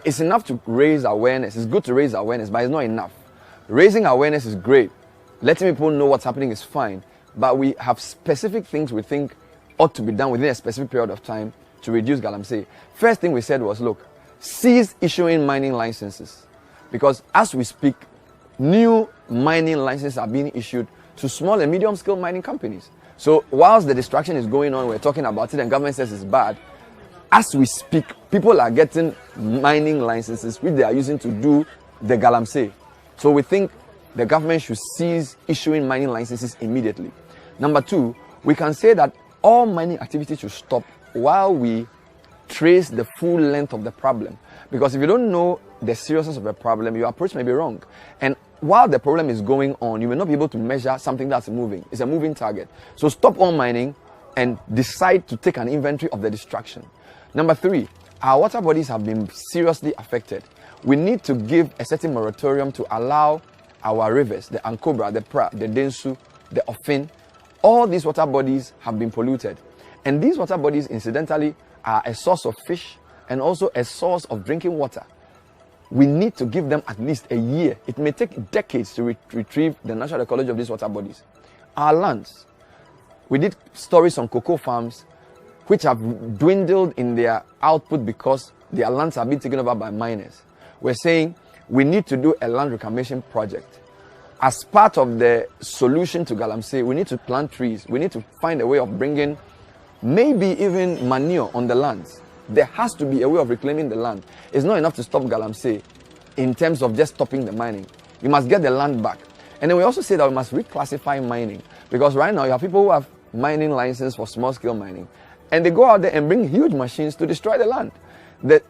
it's enough to raise awareness. It's good to raise awareness, but it's not enough. Raising awareness is great. Letting people know what's happening is fine. But we have specific things we think ought to be done within a specific period of time to reduce galamsey. First thing we said was, look, cease issuing mining licenses. Because as we speak, new mining licenses are being issued to small and medium-scale mining companies. So whilst the distraction is going on, we're talking about it and government says it's bad, as we speak, people are getting mining licenses which they are using to do the galamsey. So we think the government should cease issuing mining licenses immediately. Number two, we can say that all mining activity should stop while we trace the full length of the problem. Because if you don't know the seriousness of the problem, your approach may be wrong. And while the problem is going on, you may not be able to measure something that's moving. It's a moving target. So stop all mining and decide to take an inventory of the distraction. Number three, our water bodies have been seriously affected. We need to give a certain moratorium to allow our rivers, the Ankobra, the Pra, the Densu, the Ofin, all these water bodies have been polluted. And these water bodies, incidentally, are a source of fish and also a source of drinking water. We need to give them at least a year. It may take decades to retrieve the natural ecology of these water bodies. Our lands, we did stories on cocoa farms which have dwindled in their output because their lands have been taken over by miners. We're saying we need to do a land reclamation project. As part of the solution to galamsey, we need to plant trees. We need to find a way of bringing maybe even manure on the lands. There has to be a way of reclaiming the land. It's not enough to stop galamsey in terms of just stopping the mining. You must get the land back. And then we also say that we must reclassify mining. Because right now you have people who have mining license for small-scale mining. And they go out there and bring huge machines to destroy the land. The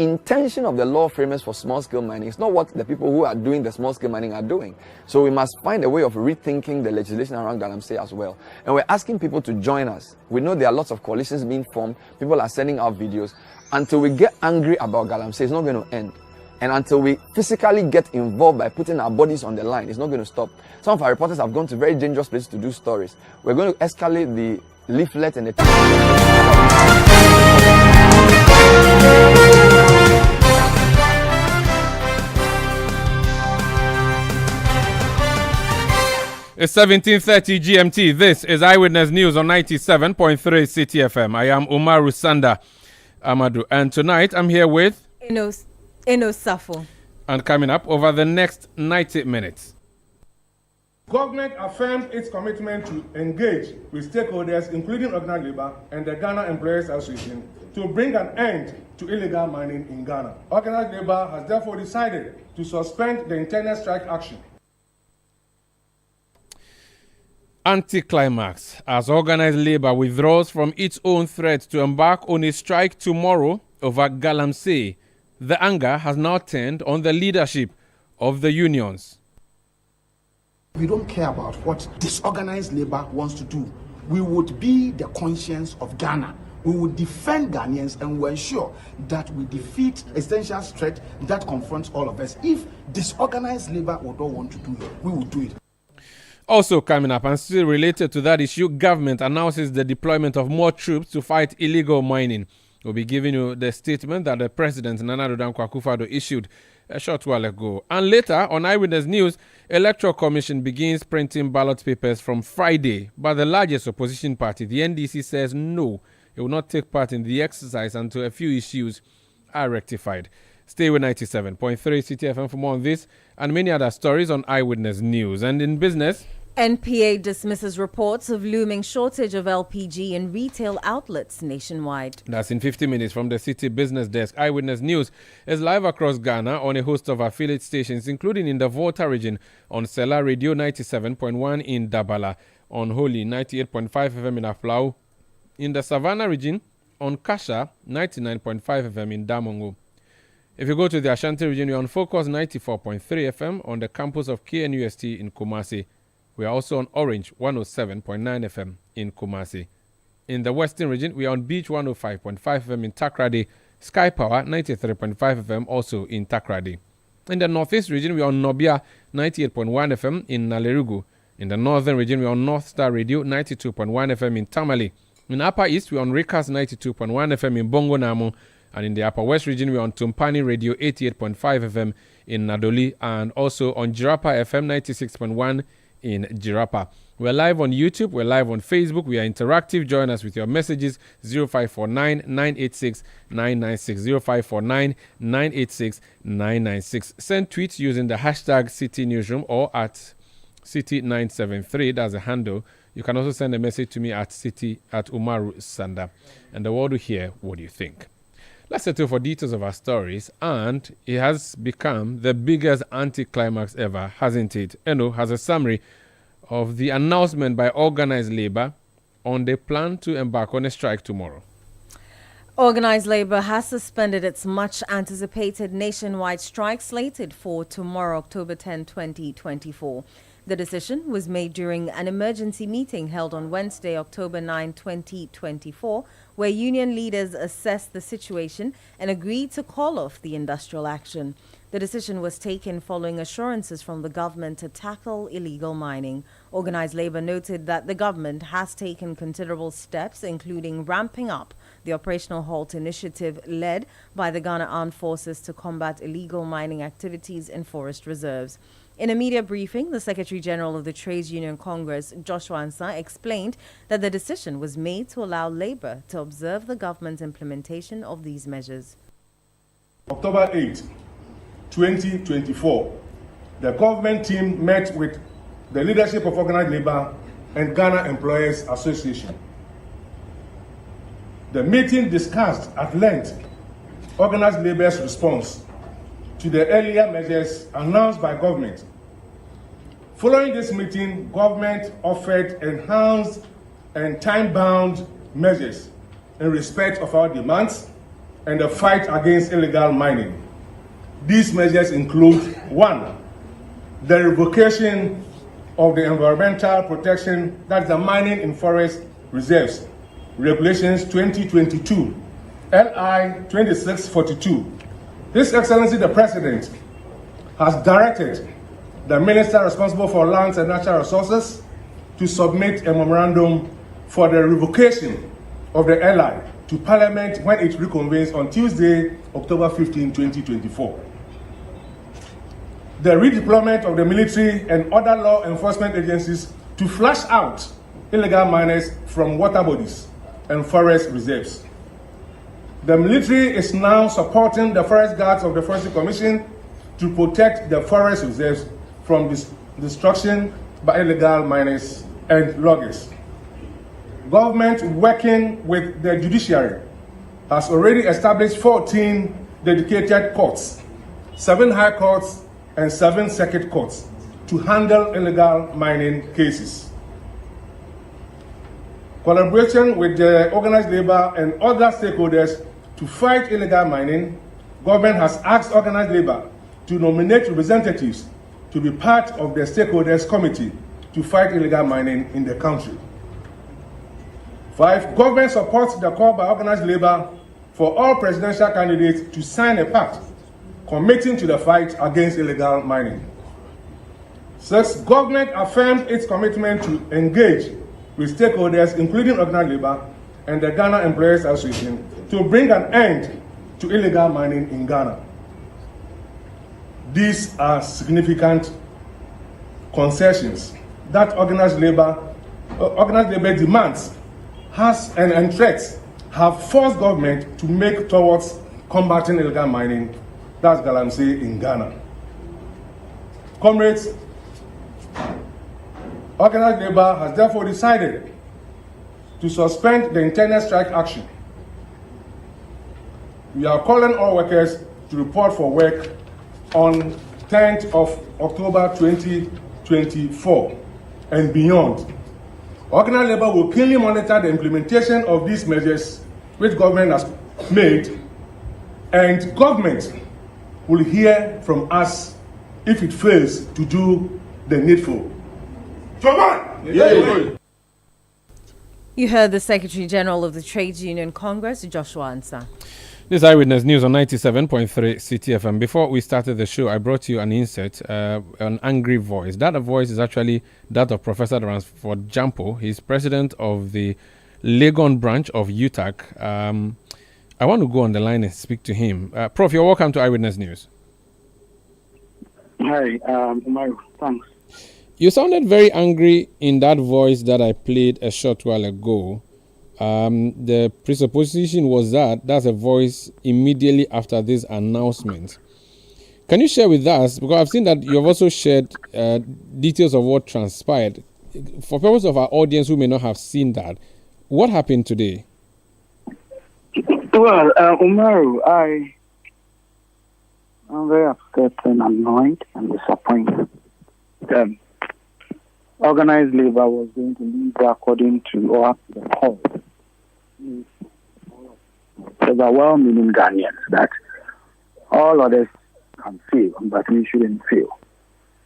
intention of the law framers for small-scale mining is not what the people who are doing the small-scale mining are doing. So we must find a way of rethinking the legislation around galamsey as well. And we're asking people to join us. We know there are lots of coalitions being formed. People are sending out videos. Until we get angry about galamsey, it's not going to end. And until we physically get involved by putting our bodies on the line, it's not going to stop. Some of our reporters have gone to very dangerous places to do stories. We're going to escalate the leaflet and the... It's 17:30 GMT. This is Eyewitness News on 97.3 City FM. I am Umaru Sanda Amadou, and tonight I'm here with Eno Safo. And coming up over the next 90 minutes. Government affirms its commitment to engage with stakeholders, including organized labor and the Ghana Employers Association, to bring an end to illegal mining in Ghana. Organized labor has therefore decided to suspend the internal strike action. Anticlimax as organized labor withdraws from its own threat to embark on a strike tomorrow over galamsey. The anger has now turned on the leadership of the unions. We don't care about what disorganized labor wants to do. We would be the conscience of Ghana. We would defend Ghanaians and we ensure that we defeat essential threat that confronts all of us. If disorganized labor would not want to do it, we will do it. Also coming up, and still related to that issue, government announces the deployment of more troops to fight illegal mining. We'll be giving you the statement that the President, Nana Addo Dankwa Akufo-Addo, issued a short while ago. And later, on Eyewitness News, Electoral Commission begins printing ballot papers from Friday. But the largest opposition party, the NDC, says no, it will not take part in the exercise until a few issues are rectified. Stay with 97.3 City FM for more on this and many other stories on Eyewitness News. And in business, NPA dismisses reports of looming shortage of LPG in retail outlets nationwide. That's in 50 minutes from the City Business Desk. Eyewitness News is live across Ghana on a host of affiliate stations, including in the Volta region on Sela Radio 97.1 in Dabala, on Holy 98.5 FM in Aflao, in the Savannah region on Kasha 99.5 FM in Damongo. If you go to the Ashanti region, you're on Focus 94.3 FM on the campus of KNUST in Kumasi. We are also on Orange 107.9 FM in Kumasi. In the Western region, we are on Beach 105.5 FM in Takrady, Sky Power 93.5 FM also in Takrady. In the Northeast region, we are on Nobia 98.1 FM in Nalerugu. In the Northern region, we are on North Star Radio 92.1 FM in Tamale. In Upper East, we are on Recast 92.1 FM in Bongo Namu. And in the Upper West region, we're on Tumpani Radio 88.5 FM in Nadoli and also on Jirapa FM 96.1 in Jirapa. We're live on YouTube. We're live on Facebook. We are interactive. Join us with your messages 0549 986 996 0549 986 996. Send tweets using the hashtag City Newsroom or at City973. That's a handle. You can also send a message to me at Umaru Sanda. And the world will hear what you think. Let's settle for details of our stories. And it has become the biggest anticlimax ever, hasn't it? Eno has a summary of the announcement by organized labor on the plan to embark on a strike tomorrow. Organized labor has suspended its much-anticipated nationwide strike slated for tomorrow, October 10, 2024. The decision was made during an emergency meeting held on Wednesday, October 9, 2024, where union leaders assessed the situation and agreed to call off the industrial action. The decision was taken following assurances from the government to tackle illegal mining. Organized labor noted that the government has taken considerable steps, including ramping up the Operational Halt initiative led by the Ghana Armed Forces to combat illegal mining activities in forest reserves. In a media briefing, the Secretary General of the Trades Union Congress, Joshua Ansah, explained that the decision was made to allow labor to observe the government's implementation of these measures. October 8, 2024, the government team met with the leadership of Organized Labor and Ghana Employers Association. The meeting discussed at length Organized Labor's response to the earlier measures announced by government. Following this meeting, government offered enhanced and time-bound measures in respect of our demands and the fight against illegal mining. These measures include 1. The revocation of the environmental protection, that's the mining in forest reserves, Regulations 2022, LI 2642. His Excellency the President has directed the Minister responsible for lands and natural resources to submit a memorandum for the revocation of the LI to Parliament when it reconvenes on Tuesday, October 15, 2024. The redeployment of the military and other law enforcement agencies to flush out illegal miners from water bodies and forest reserves. The military is now supporting the forest guards of the Forestry Commission to protect the forest reserves from destruction by illegal miners and loggers. Government, working with the judiciary, has already established 14 dedicated courts, 7 high courts, and 7 circuit courts to handle illegal mining cases. Collaboration with the organized labor and other stakeholders to fight illegal mining, government has asked organized labor to nominate representatives to be part of the stakeholders committee to fight illegal mining in the country. 5, government supports the call by organized labor for all presidential candidates to sign a pact committing to the fight against illegal mining. 6, government affirmed its commitment to engage with stakeholders, including organized labor and the Ghana Employers Association, to bring an end to illegal mining in Ghana. These are significant concessions that organized labor demands and threats have forced government to make towards combating illegal mining, that's Galamsey in Ghana. Comrades, organized labor has therefore decided to suspend the internal strike action. We are calling all workers to report for work on 10th of October 2024 and beyond. Organized labor will keenly monitor the implementation of these measures which government has made, and government will hear from us if it fails to do the needful. You heard the Secretary General of the Trades Union Congress, Joshua Ansah. This Eyewitness News on 97.3 City FM. Before we started the show, I brought you an insert, an angry voice. That voice is actually that of Professor Ransford Jampo. He's president of the Legon branch of UTAC. I want to go on the line and speak to him. Prof, you're welcome to Eyewitness News. Hi, Umaru. Thanks. You sounded very angry in that voice that I played a short while ago. The presupposition was that that's a voice immediately after this announcement. Can you share with us, because I've seen that you've also shared details of what transpired. For purpose of our audience who may not have seen that, what happened today? Well, Umaru, I'm very upset and annoyed and disappointed. Organized labor was going to leave according to or the call. There's a well-meaning Ghanaians that all others can fail, but we shouldn't fail.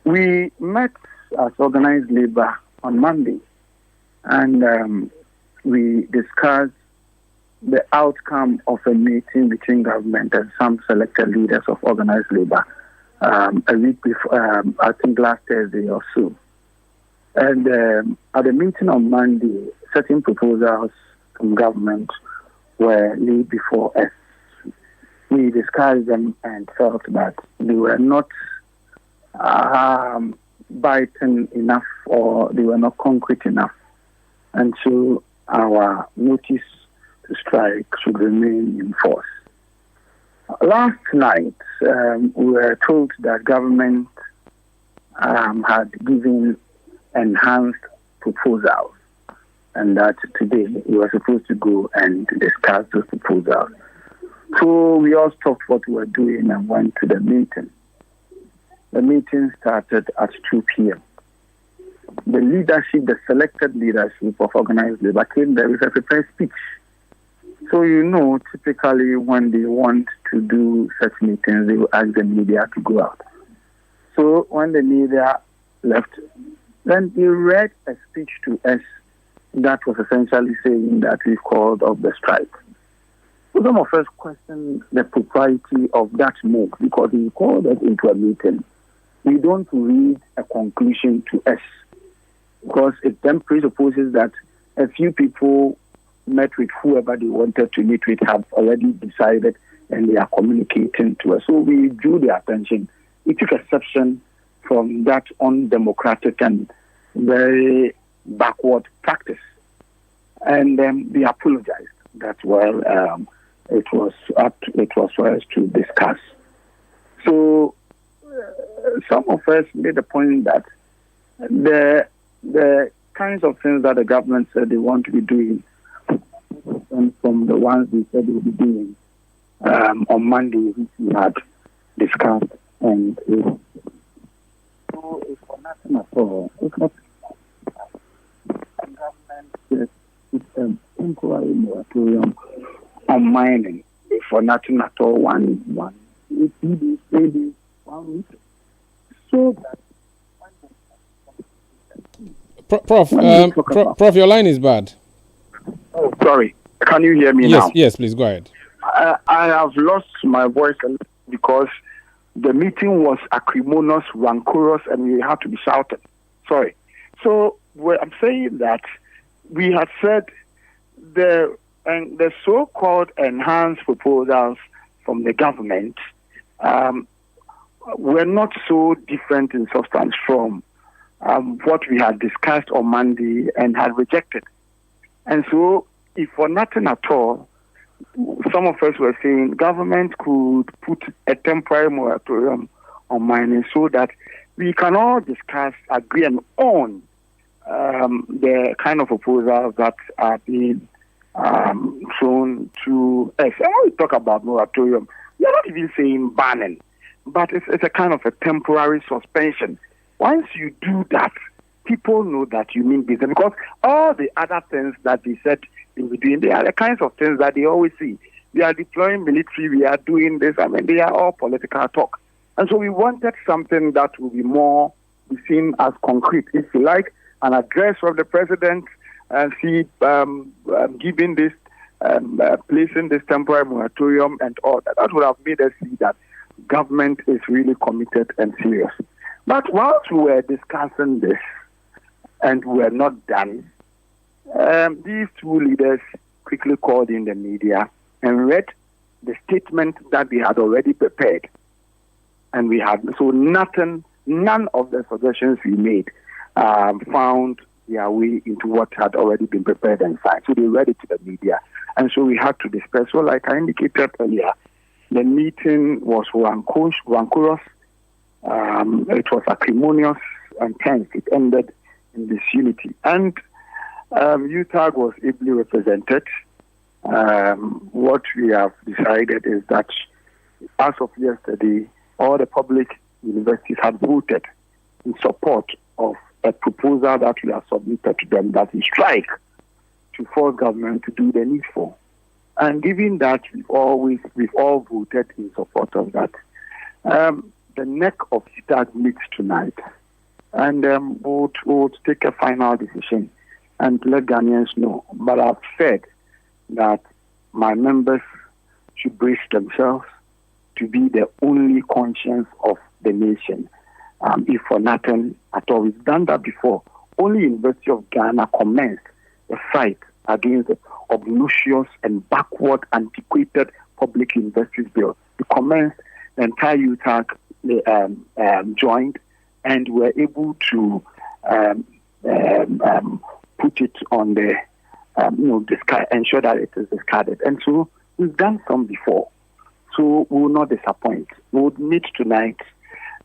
We met as organized labor on Monday, and we discussed the outcome of a meeting between government and some selected leaders of organized labor a week before, I think last Thursday or so. And at the meeting on Monday, certain proposals from government were laid before us. We discussed them and felt that they were not biting enough or they were not concrete enough. And so our notice to strike should remain in force. Last night, we were told that government had given enhanced proposals and that today we were supposed to go and discuss those proposals. So we all stopped what we were doing and went to the meeting. The meeting started at 2 p.m. The leadership, the selected leadership of organized labor came there with a prepared speech. So typically when they want to do such meetings, they will ask the media to go out. So when the media left, then he read a speech to us that was essentially saying that we called off the strike. So some of us questioned the propriety of that move because he called us into a meeting. We don't read a conclusion to us because it then presupposes that a few people met with whoever they wanted to meet with have already decided and they are communicating to us. So we drew their attention. We took exception from that undemocratic and very backward practice. And they apologized that, it was for us to discuss. So some of us made the point that the kinds of things that the government said they want to be doing and from the ones they said they will be doing on Monday, which we had discussed. And so it's for nothing at all. It's not government, it's an inquiry moratorium on mining. It's for nothing at all. One week. So that Prof, your line is bad. Oh, sorry. Can you hear me now? Yes, please go ahead. I have lost my voice because the meeting was acrimonious, rancorous, and we had to be shouted. Sorry. So I'm saying that we had said the so-called enhanced proposals from the government were not so different in substance from what we had discussed on Monday and had rejected. And so, if for nothing at all, some of us were saying government could put a temporary moratorium on mining so that we can all discuss, agree on the kind of proposals that are being shown to us. And when we talk about moratorium, we are not even saying banning, but it's a kind of a temporary suspension. Once you do that, people know that you mean business because all the other things that they said they were doing, they are the kinds of things that they always see. We are deploying military, we are doing this. I mean, they are all political talk. And so we wanted something that will be more seen as concrete, if you like, an address of the president and giving this, placing this temporary moratorium and all that. That would have made us see that government is really committed and serious. But whilst we were discussing this and we were not done, these two leaders quickly called in the media and read the statement that they had already prepared. And we had, so none of the suggestions we made found their way into what had already been prepared and signed. So they read it to the media. And so we had to disperse. So like I indicated earlier, the meeting was rancorous. It was acrimonious and tense. It ended in disunity. And UTAG was ably represented. What we have decided is that as of yesterday, all the public universities had voted in support of a proposal that we have submitted to them that is strike to force government to do the needful. And given that we've all voted in support of that, the neck of UTAG meets tonight, and we'll take a final decision and let Ghanaians know. But I've said that my members should brace themselves to be the only conscience of the nation, if for nothing at all. We've done that before. Only University of Ghana commenced a fight against the obnoxious and backward, antiquated public universities bill. We commenced, the entire UTAG joined, and were able to put it on the, ensure that it is discarded. And so we've done some before. So we will not disappoint. We would meet tonight,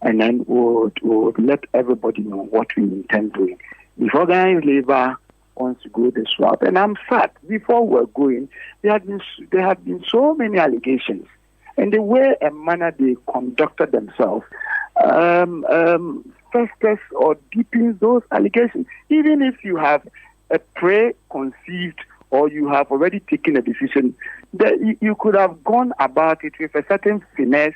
and then we'll let everybody know what we intend doing. If organized labor wants to go this route, and I'm sad, before we're going, there have been so many allegations, and the way and manner they conducted themselves festers or deepens those allegations. Even if you have a preconceived or you have already taken a decision, that you could have gone about it with a certain finesse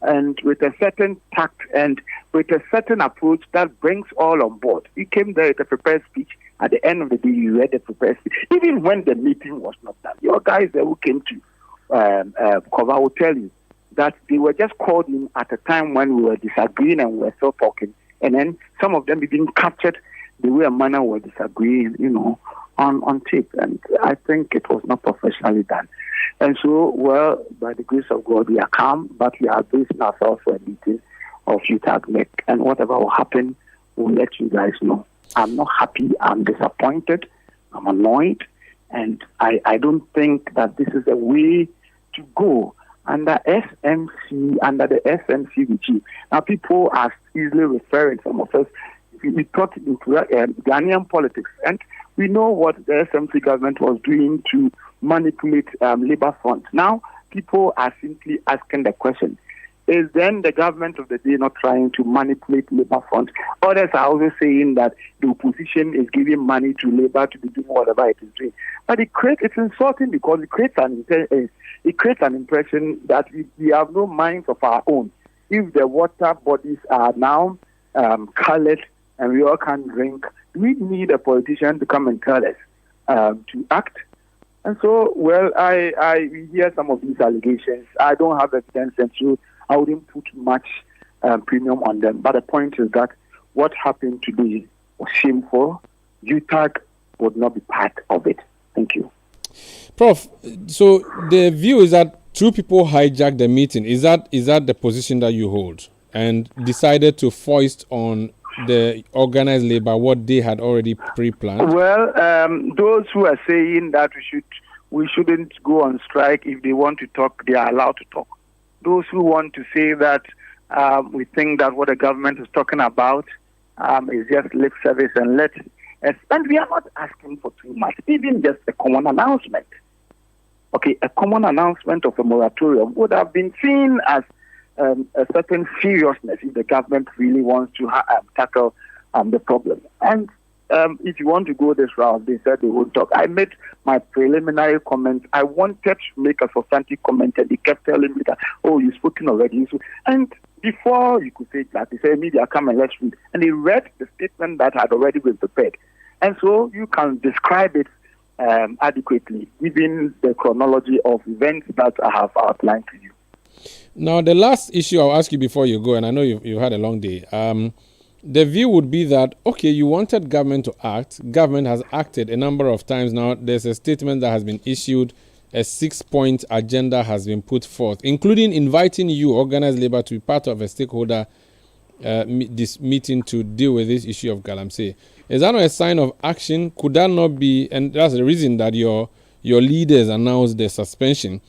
and with a certain tact and with a certain approach that brings all on board. You came there with a prepared speech. At the end of the day, you read the prepared speech. Even when the meeting was not done, your guys there who came to cover will tell you that they were just called in at a time when we were disagreeing and we were still talking. And then some of them even captured the way and manner we were disagreeing, on tape. And I think it was not professionally done. And so, well, by the grace of God, we are calm, but we are bracing ourselves for a meeting of UTAG. And whatever will happen, we'll let you guys know. I'm not happy. I'm disappointed. I'm annoyed. And I don't think that this is a way to go under the SMC regime. Now, people are easily referring, some of us, we thought into Ghanaian politics. And we know what the SMC government was doing to manipulate labor front. Now, people are simply asking the question, is then the government of the day not trying to manipulate labor front? Others are also saying that the opposition is giving money to labor to be doing whatever it is doing. But it's insulting because it creates an impression that we have no minds of our own. If the water bodies are now colored and we all can't drink, we need a politician to come and tell us to act. And so, well, I hear some of these allegations. I don't have evidence, and so I wouldn't put much premium on them. But the point is that what happened today was shameful. UTAG would not be part of it. Thank you. Prof, so the view is that two people hijacked the meeting. Is that the position that you hold and decided to foist on the organized labor what they had already pre-planned? Well, those who are saying that we shouldn't go on strike, if they want to talk, they are allowed to talk. Those who want to say that we think that what the government is talking about is just lip service and and we are not asking for too much, even just a common announcement. Okay, a common announcement of a moratorium would have been seen as a certain seriousness if the government really wants to tackle the problem. And if you want to go this route, they said they would talk. I made my preliminary comment. I wanted to make a substantive comment, and they kept telling me that, oh, you've spoken already. And before you could say that, they said, media, come and let's read. And they read the statement that had already been prepared. And so you can describe it adequately, given the chronology of events that I have outlined to you. Now, the last issue I'll ask you before you go, and I know you've had a long day, the view would be that, okay, you wanted government to act. Government has acted a number of times now. There's a statement that has been issued a 6-point agenda has been put forth, including inviting you, organized labor, to be part of a stakeholder this meeting to deal with this issue of Galamsey. Is that not a sign of action? Could that not be, and that's the reason that your leaders announced the suspension,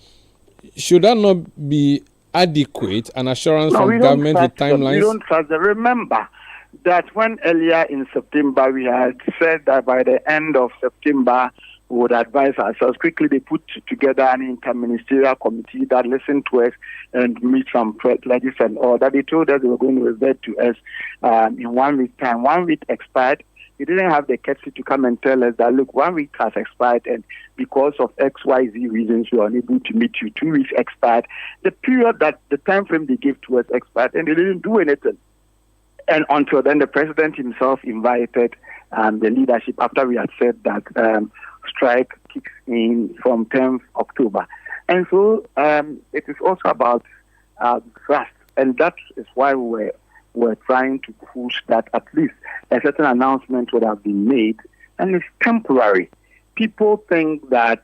should that not be adequate, an assurance from government with timelines? We don't trust them. Remember that when earlier in September we had said that by the end of September we would advise ourselves. Quickly they put together an interministerial committee that listened to us and meet some pledges and all that. They told us they were going to revert to us in 1 week time. 1 week expired. They didn't have the courtesy to come and tell us that, look, 1 week has expired and because of XYZ reasons we are unable to meet you. 2 weeks expired. The period that the time frame they gave to us expired and they didn't do anything. And until then, the president himself invited the leadership after we had said that strike kicks in from 10th October. And so it is also about trust. And that is why we're trying to push that at least a certain announcement would have been made. And it's temporary. People think that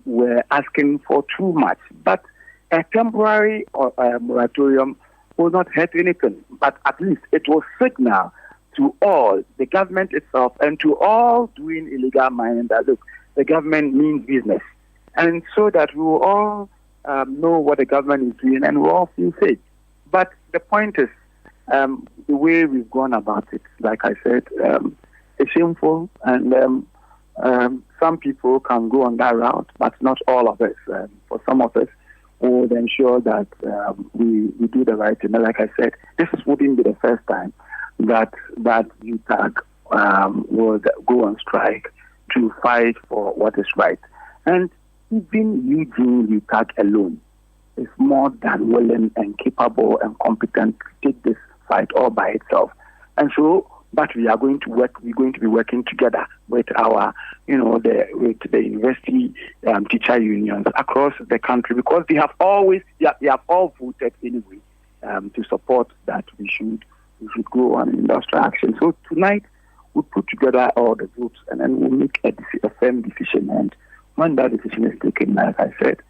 we're asking for too much. But a temporary moratorium will not hurt anything. But at least it will signal to all, the government itself, and to all doing illegal mining that, look, the government means business. And so that we will all know what the government is doing and we all feel safe. But the point is, the way we've gone about it, like I said, is shameful. And some people can go on that route, but not all of us. For some of us, we would ensure that we do the right thing. And like I said, this wouldn't be the first time that UTAG would go on strike to fight for what is right. And even Eugene UTAG alone is more than willing and capable and competent to take this fight all by itself. And so, but we are going to work. We're going to be working together with our, with the university teacher unions across the country, because they have all voted anyway to support that we should go on industrial action. So tonight we'll put together all the groups and then we'll make a firm decision. And when that decision is taken, like I said,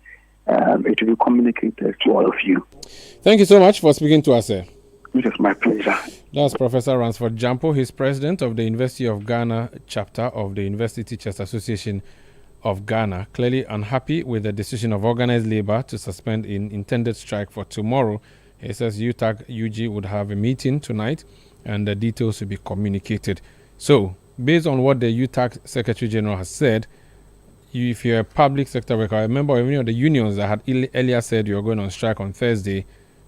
it will be communicated to all of you. Thank you so much for speaking to us, sir. It is my pleasure. That's Professor Ransford Jampo. He's president of the University of Ghana chapter of the University Teachers Association of Ghana. Clearly unhappy with the decision of organized labor to suspend an intended strike for tomorrow. He says UTAG UG would have a meeting tonight and the details will be communicated. So, based on what the UTAG Secretary General has said, if you're a public sector worker, a member of any of the unions that had earlier said you're going on strike on Thursday,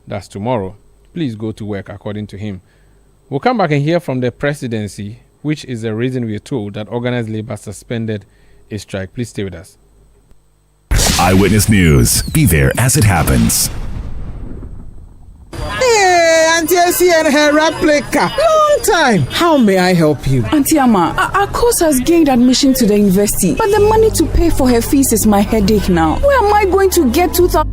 that's tomorrow, please go to work according to him. We'll come back and hear from the presidency, which is the reason we're told that organized labor suspended a strike. Please stay with us. Eyewitness News. Be there as it happens. Hey, Auntie Essie and her replica. Long time. How may I help you? Auntie Amma, our course has gained admission to the university, but the money to pay for her fees is my headache now. Where am I going to get 2,000?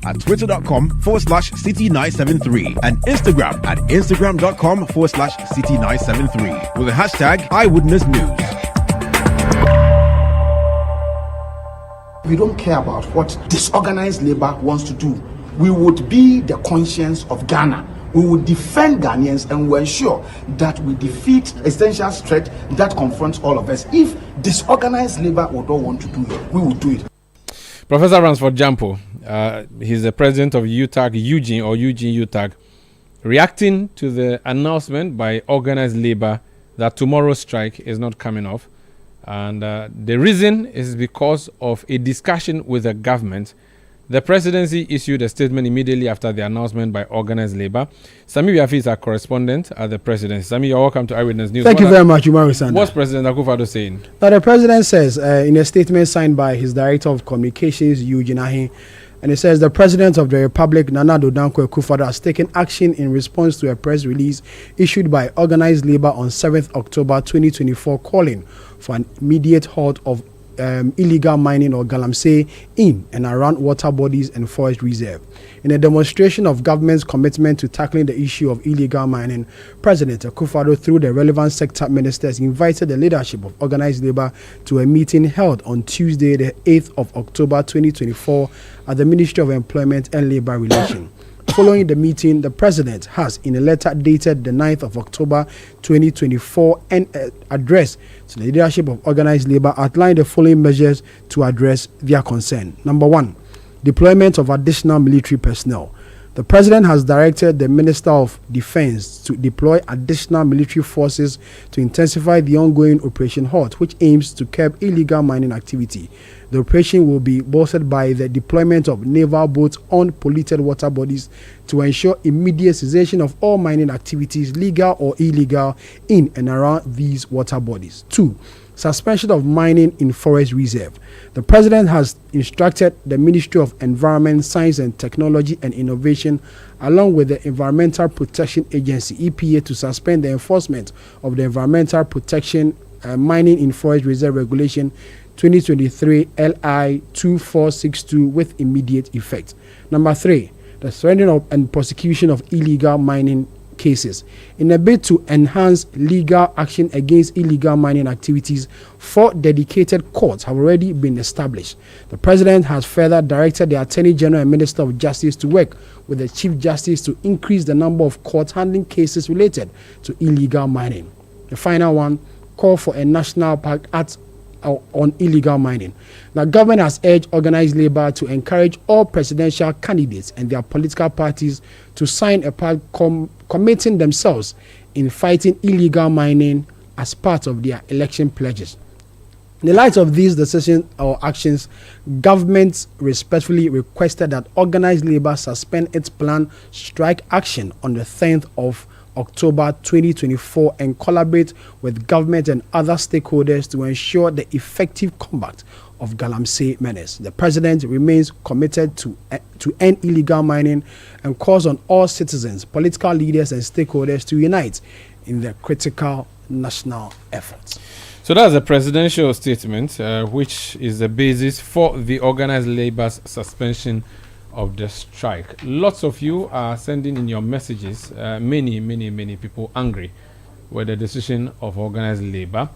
at twitter.com/city973 and Instagram at instagram.com/city973 with the hashtag Eyewitness News. We don't care about what disorganized labor wants to do. We would be the conscience of Ghana. We will defend Ghanaians and will ensure that we defeat essential threat that confronts all of us. If disorganized labor would not want to do it, we will do it. Professor Ransford Jampo, he's the president of UTAG Eugene UTAG, reacting to the announcement by organized labor that tomorrow's strike is not coming off. And the reason is because of a discussion with the government. The presidency issued a statement immediately after the announcement by organized labor. Sami Biafi is our correspondent at the presidency. Sami, you're welcome to Eyewitness News. Thank you very much, Umaru Sanda. What's President Akufo-Addo saying? Now, the president says in a statement signed by his director of communications, Eugene Ahi, and it says the president of the Republic, Nana Addo Dankwa Akufo-Addo, has taken action in response to a press release issued by organized labor on 7th October 2024 calling for an immediate halt of illegal mining or galamsey in and around water bodies and forest reserve. In a demonstration of government's commitment to tackling the issue of illegal mining, President Akufo-Addo, through the relevant sector ministers, invited the leadership of organized labor to a meeting held on Tuesday, the 8th of October 2024 at the Ministry of Employment and Labor Relations. Following the meeting, the president has, in a letter dated the 9th of October 2024 and address to the leadership of organized labor, outlined the following measures to address their concern. Number 1, deployment of additional military personnel. The president has directed the Minister of Defense to deploy additional military forces to intensify the ongoing Operation HOT, which aims to curb illegal mining activity. The operation will be bolstered by the deployment of naval boats on polluted water bodies to ensure immediate cessation of all mining activities, legal or illegal, in and around these water bodies. 2, suspension of mining in forest reserve. The president has instructed the Ministry of Environment, Science and Technology and Innovation, along with the Environmental Protection Agency, EPA, to suspend the enforcement of the Environmental Protection Mining in Forest Reserve Regulation 2023 LI 2462 with immediate effect. Number 3, the surrendering of and prosecution of illegal mining cases. In a bid to enhance legal action against illegal mining activities, 4 dedicated courts have already been established. The president has further directed the Attorney General and Minister of Justice to work with the Chief Justice to increase the number of courts handling cases related to illegal mining. The final one, call for a national park act on illegal mining. The government has urged organized labor to encourage all presidential candidates and their political parties to sign a pact committing themselves in fighting illegal mining as part of their election pledges. In the light of these decisions or actions, government respectfully requested that organized labor suspend its planned strike action on the 10th of October 2024 and collaborate with government and other stakeholders to ensure the effective combat of galamsey menace. The president remains committed to end illegal mining and calls on all citizens, political leaders and stakeholders to unite in the critical national efforts. So that's a presidential statement, which is the basis for the organized labor's suspension of the strike. Lots of you are sending in your messages, many people angry with the decision of organized labor.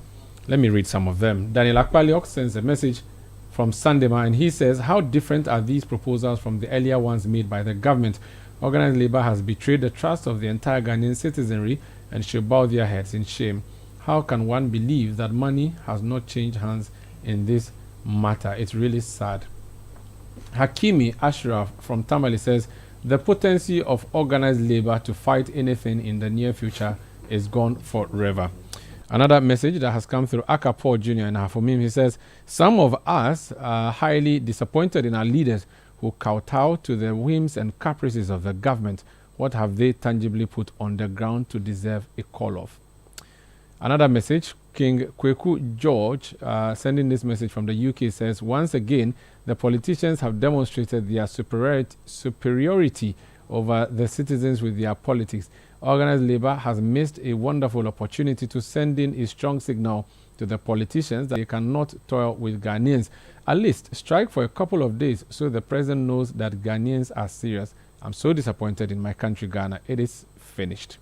Let me read some of them. Daniel Akpaliok sends a message from Sandema, and he says, how different are these proposals from the earlier ones made by the government? Organized labor has betrayed the trust of the entire Ghanaian citizenry and should bow their heads in shame. How can one believe that money has not changed hands in this matter? It's really sad. Hakimi Ashraf from Tamale says, the potency of organized labor to fight anything in the near future is gone forever. Another message that has come through Akapo Jr. and Hafomim, he says, some of us are highly disappointed in our leaders who kowtow to the whims and caprices of the government. What have they tangibly put on the ground to deserve a call-off? Another message, King Kweku George, sending this message from the UK, says, once again, the politicians have demonstrated their superiority over the citizens with their politics. Organized labor has missed a wonderful opportunity to send in a strong signal to the politicians that they cannot toil with Ghanaians. At least strike for a couple of days so the president knows that Ghanaians are serious. I'm so disappointed in my country, Ghana. It is finished.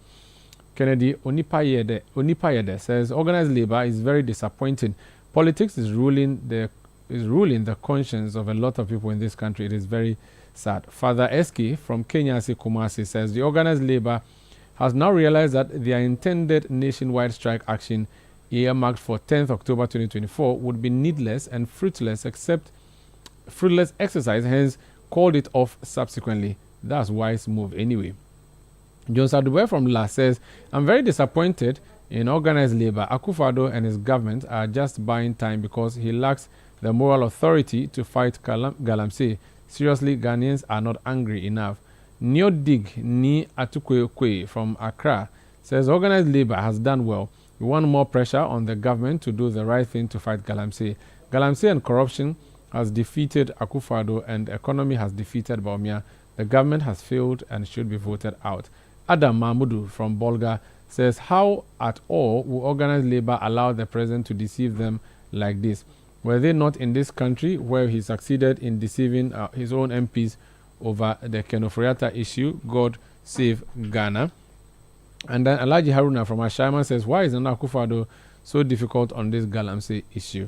Kennedy Onipayede says organized labor is very disappointing. Politics is ruling the conscience of a lot of people in this country. It is very sad. Father Eski from Kenyasi Kumasi says the organized labor has now realized that their intended nationwide strike action earmarked for 10th October 2024 would be needless and fruitless exercise, hence called it off subsequently. That's wise move anyway. John Sadube from La says, I'm very disappointed in organized labor. Akufo-Addo and his government are just buying time because he lacks the moral authority to fight Galamsey. Seriously, Ghanaians are not angry enough. Neodig Ni Atukwe from Accra says organized labor has done well. We want more pressure on the government to do the right thing to fight Galamsey. Galamsey and corruption has defeated Akufo-Addo and the economy has defeated Bawumia. The government has failed and should be voted out. Adam Mahmudu from Bolga says, how at all will organized labor allow the president to deceive them like this? Were they not in this country where he succeeded in deceiving his own MPs over the Kenoforiata issue? God save Ghana. And then Alhaji Haruna from Ashaiman says, why is Nana Akufo-Addo so difficult on this Galamsey issue?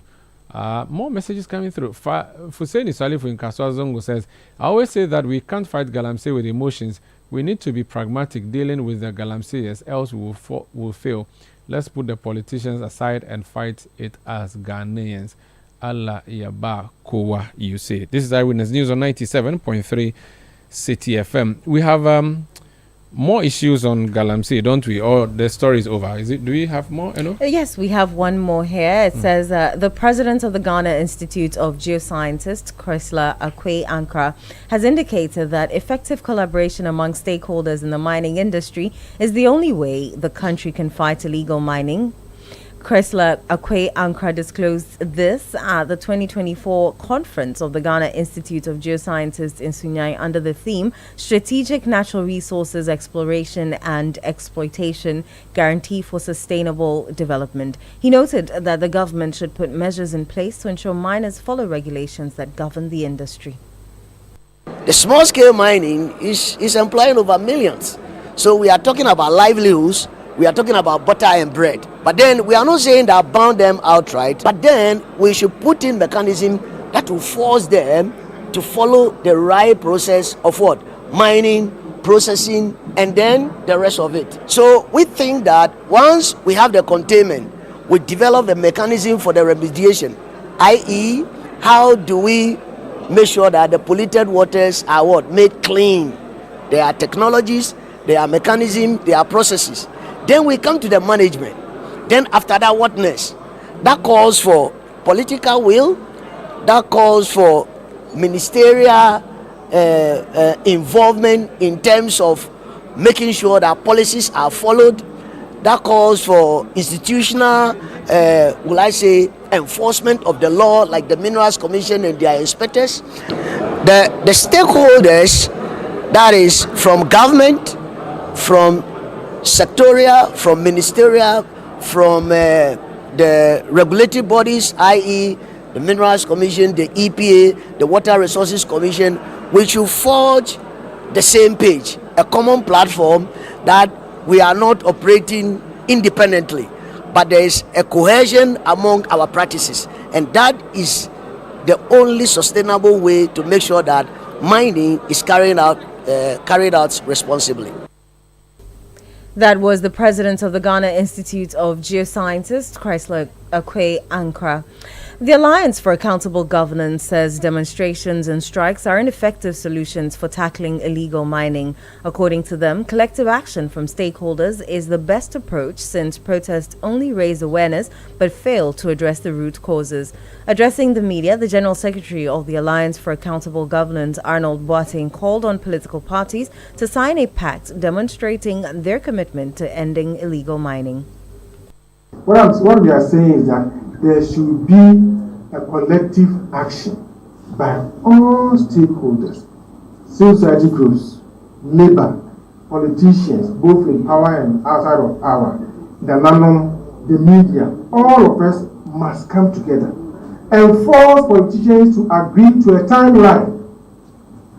More messages coming through. Fuseni Salifu in Kaswa Zongo says, I always say that we can't fight Galamsey with emotions. We need to be pragmatic dealing with the Galamseyers, else we will fail. Let's put the politicians aside and fight it as Ghanaians. Allah Yaba Kowa, you say. This is Eyewitness News on 97.3 City FM. We have more issues on Galamsey, don't we? Or the story is over. Do we have more? Yes, we have one more here. It says the president of the Ghana Institute of Geoscientists, Chrysler Akwe Ankra, has indicated that effective collaboration among stakeholders in the mining industry is the only way the country can fight illegal mining. Chrysler Akwe Ankra disclosed this at the 2024 conference of the Ghana Institute of Geoscientists in Sunyani under the theme Strategic Natural Resources Exploration and Exploitation Guarantee for Sustainable Development. He noted that the government should put measures in place to ensure miners follow regulations that govern the industry. The small-scale mining is employing over millions. So we are talking about livelihoods. We are talking about butter and bread. But then we are not saying that bound them outright. But then we should put in mechanism that will force them to follow the right process of what? Mining, processing, and then the rest of it. So we think that once we have the containment, we develop the mechanism for the remediation, i.e., how do we make sure that the polluted waters are what? Made clean. There are technologies, there are mechanisms, there are processes. Then we come to the management. Then after that, what next? That calls for political will. That calls for ministerial involvement in terms of making sure that policies are followed. That calls for institutional, enforcement of the law, like the Minerals Commission and their inspectors. The stakeholders, that is from government, from sectorial, from ministerial, from the regulatory bodies, i.e. the Minerals Commission, the EPA, the Water Resources Commission, we should forge the same page, a common platform that we are not operating independently, but there is a cohesion among our practices, and that is the only sustainable way to make sure that mining is carried out responsibly. That was the president of the Ghana Institute of Geoscientists, Chrysler Akwe Ankra. The Alliance for Accountable Governance says demonstrations and strikes are ineffective solutions for tackling illegal mining. According to them, collective action from stakeholders is the best approach since protests only raise awareness but fail to address the root causes. Addressing the media, the General Secretary of the Alliance for Accountable Governance, Arnold Boateng, called on political parties to sign a pact demonstrating their commitment to ending illegal mining. What we are saying is that there should be a collective action by all stakeholders, civil society groups, labor, politicians, both in power and outside of power, the NANOM, the media, all of us must come together and force politicians to agree to a timeline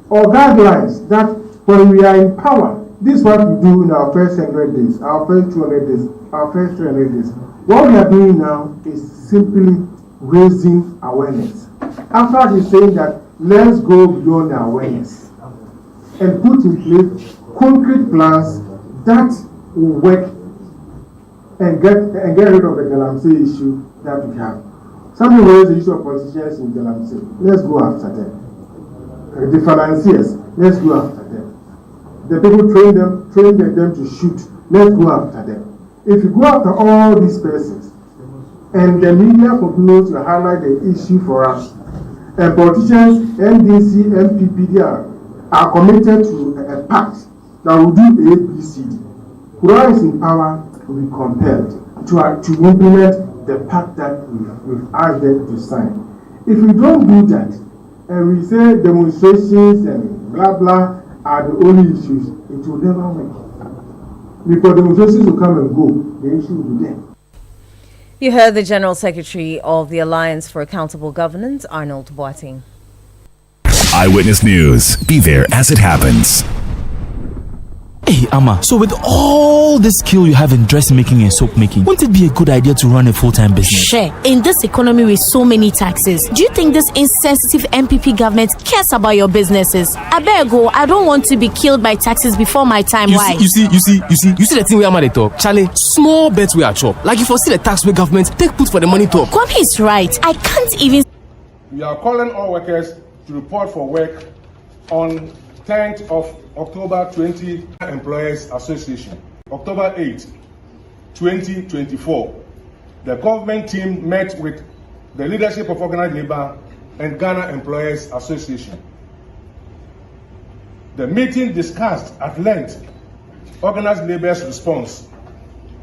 or guidelines that when we are in power, this is what we do in our first 100 days, our first 200 days, our first 300 days. What we are doing now is simply raising awareness. After he's saying that, let's go beyond the awareness and put in place concrete plans that will work and get rid of the Galamsey issue that we have. Somebody raised the issue of politicians in Galamsey. Let's go after them. The financiers, let's go after them. The people train them to shoot. Let's go after them. If you go after all these persons, and the media continues to highlight the issue for us, and politicians, NDC, MPP, are committed to a pact that will do ABCD. Whoever is in power will be compelled to implement the pact that we've asked them to sign. If we don't do that, and we say demonstrations and blah blah are the only issues, it will never work. Because demonstrations will come and go, the issue will be there. You heard the General Secretary of the Alliance for Accountable Governance, Arnold Boateng. Eyewitness News. Be there as it happens. Hey, Amma, so with all the skill you have in dressmaking and soap making, wouldn't it be a good idea to run a full-time business? Sure. In this economy with so many taxes, do you think this insensitive MPP government cares about your businesses? I better go. I don't want to be killed by taxes before my time. Why? You see the thing where I'm at the top. Charlie, small bets we are chop. Like you foresee the tax where government take put for the money top. Kwame is right. I can't even. We are calling all workers to report for work on 10th of October 20 Employers Association. October 8, 2024. The government team met with the leadership of Organized Labour and Ghana Employers Association. The meeting discussed at length Organized Labour's response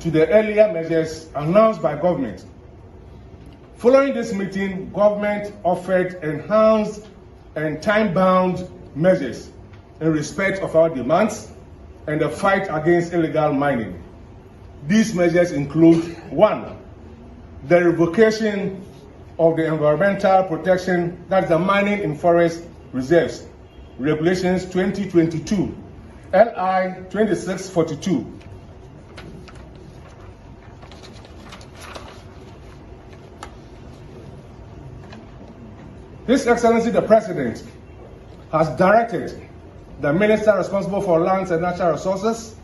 to the earlier measures announced by government. Following this meeting, government offered enhanced and time-bound measures in respect of our demands and the fight against illegal mining. These measures include: 1, the revocation of the environmental protection, that's the mining in forest reserves, regulations 2022, LI 2642. His Excellency the President has directed the Minister responsible for lands and natural resources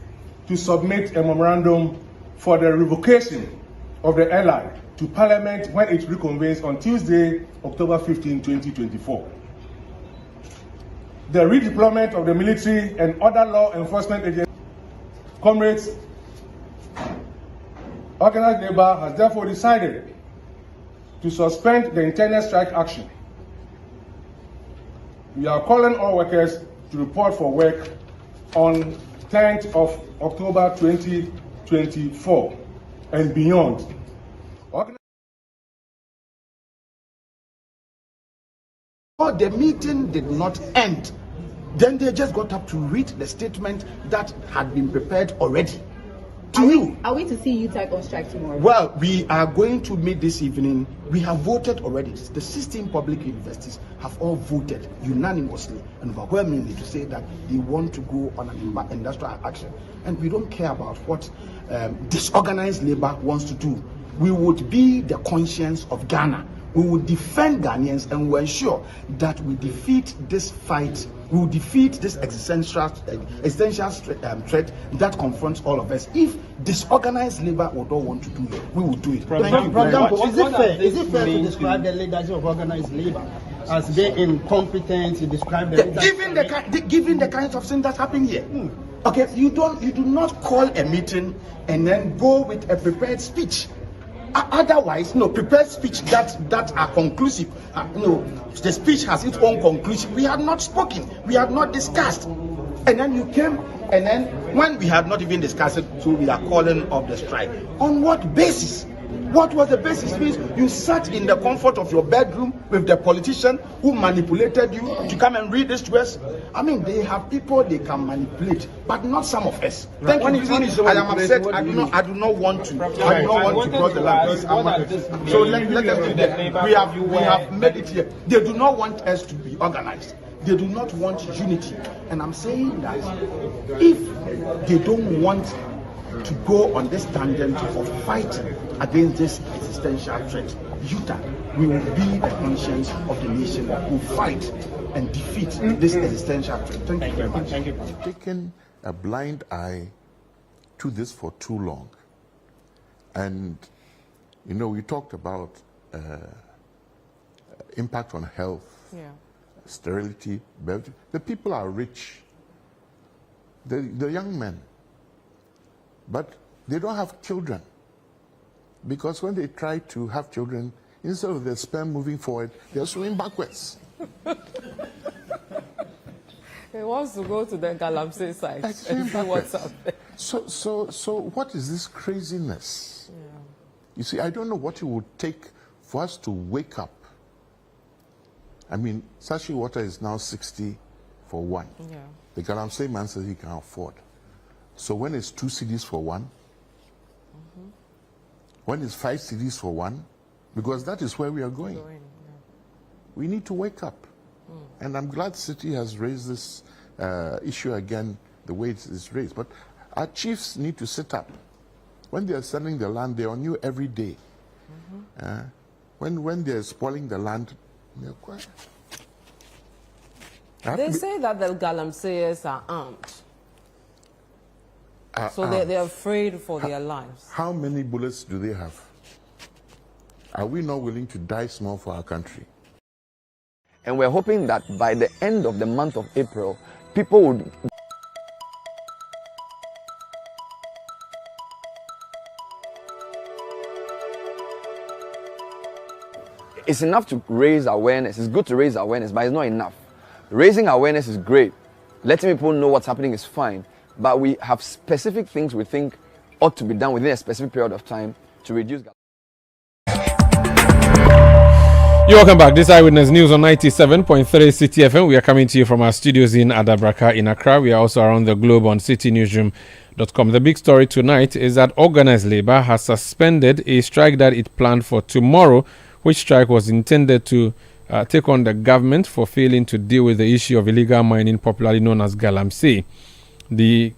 to submit a memorandum for the revocation of the LI to Parliament when it reconvenes on Tuesday, October 15, 2024. The redeployment of the military and other law enforcement agencies. Comrades, Organized Labour has therefore decided to suspend the intended strike action. We are calling all workers to report for work on 10th of October 2024 and beyond. The meeting did not end. Then they just got up to read the statement that had been prepared already. Are we to see you type on strike tomorrow? Well, we are going to meet this evening. We have voted already. The 16 public universities have all voted unanimously and overwhelmingly to say that they want to go on an industrial action. And we don't care about what disorganized labor wants to do. We would be the conscience of Ghana. We will defend Ghanaians and we will ensure that we defeat this fight. We will defeat this existential threat that confronts all of us. If disorganized labor would not want to do it, we will do it. Thank you. For example, is it fair to describe the leadership of organized labor as being incompetent? To describe the given the kinds of things that happen here. Okay, you do not call a meeting and then go with a prepared speech. Otherwise, prepared speech that are conclusive. The speech has its own conclusion. We had not spoken. We had not discussed. And then you came, and then when we had not even discussed it, so we are calling off the strike. On what basis? What was the basis? Means you sat in the comfort of your bedroom with the politician who manipulated you to come and read this to us. I mean, they have people they can manipulate, but not some of us. Thank you. I am upset. I do not want to cross the line. So let us do that. We have made it here. They do not want us to be organized. They do not want unity. And I'm saying that if they don't want to go on this tangent of fighting against this existential threat, UTAG, we will be the conscience of the nation who will fight and defeat this existential threat. Thank you very much. Thank you. Taken a blind eye to this for too long. And, you know, we talked about impact on health, sterility, the people are rich, the young men, but they don't have children. Because when they try to have children, instead of their sperm moving forward, they're swimming backwards. He wants to go to the Galamsey side and see what's up there. So what is this craziness? Yeah. You see, I don't know what it would take for us to wake up. I mean, Sashi water is now 60 for one. Yeah. The Galamsey man says he can afford. So when it's 2 cedis for one, when it's 5 cedis for one, because that is where we are going. We need to wake up. And I'm glad City has raised this issue again the way it is raised. But our chiefs need to sit up. When they are selling the land, they're on you every day. When they're spoiling the land, they're quiet. They say that the Galamseyers are armed. So they're afraid for their lives. How many bullets do they have? Are we not willing to die small for our country? And we're hoping that by the end of the month of April, people would... It's enough to raise awareness. It's good to raise awareness, but it's not enough. Raising awareness is great. Letting people know what's happening is fine. But we have specific things we think ought to be done within a specific period of time to reduce... You're welcome back. This Eyewitness News on 97.3 City FM. We are coming to you from our studios in Adabraka in Accra. We are also around the globe on citynewsroom.com. The big story tonight is that organized labor has suspended a strike that it planned for tomorrow, which strike was intended to take on the government for failing to deal with the issue of illegal mining, popularly known as Galamsey. The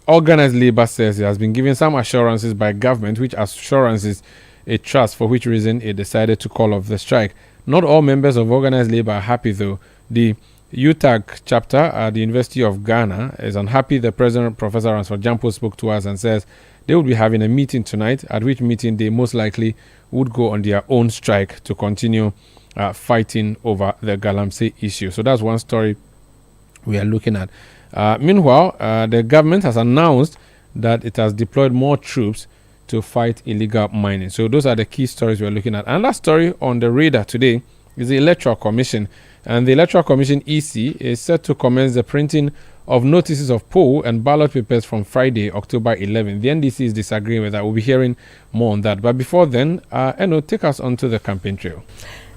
organized labor says it has been given some assurances by government, which assurances a trust, for which reason it decided to call off the strike. Not all members of organized labor are happy, though. The UTAG chapter at the University of Ghana is unhappy. The president, Professor Ransford Jampo, spoke to us and says they will be having a meeting tonight, at which meeting they most likely would go on their own strike to continue fighting over the Galamsey issue. So that's one story we are looking at. Meanwhile, the government has announced that it has deployed more troops to fight illegal mining. So those are the key stories we're looking at. Another story on the radar today is the Electoral Commission. And the Electoral Commission EC is set to commence the printing of notices of poll and ballot papers from Friday, October 11. The NDC is disagreeing with that. We'll be hearing more on that. But before then, Eno, take us onto the campaign trail.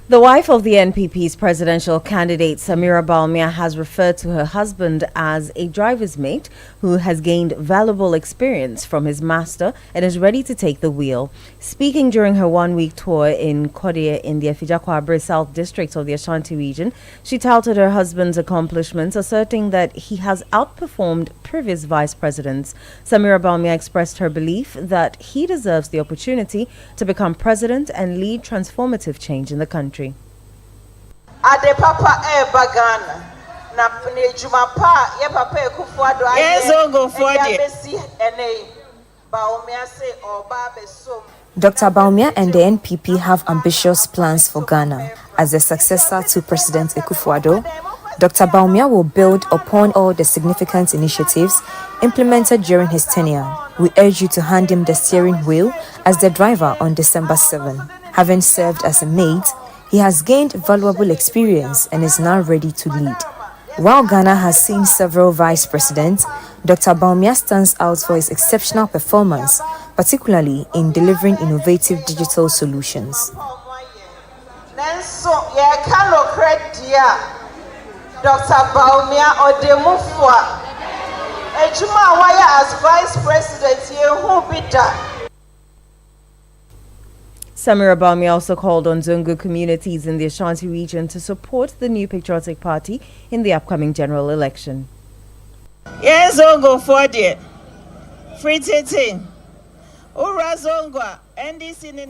The wife of the NPP's presidential candidate, Samira Bawumia, has referred to her husband as a driver's mate who has gained valuable experience from his master and is ready to take the wheel. Speaking during her one-week tour in Kodia in the Afijakwabre South District of the Ashanti region, she touted her husband's accomplishments, asserting that he has outperformed previous vice presidents. Samira Bawumia expressed her belief that he deserves the opportunity to become president and lead transformative change in the country. Ade papa Ghana na juma pa ye papa Ekufuado Dr. Bawumia and the NPP have ambitious plans for Ghana. As the successor to President Ekufuado, Dr. Bawumia will build upon all the significant initiatives implemented during his tenure. We urge you to hand him the steering wheel as the driver on December 7. Having served as a mate, he has gained valuable experience and is now ready to lead. While Ghana has seen several vice presidents, Dr. Bawumia stands out for his exceptional performance, particularly in delivering innovative digital solutions. Dr. Baumia Odemufwa, Ejuma Waya as Vice President, Yehu Bida. Samira Baumia also called on Zongo communities in the Ashanti region to support the New Patriotic Party in the upcoming general election. Yes, Zongo for the free teaching. Ura Zongo.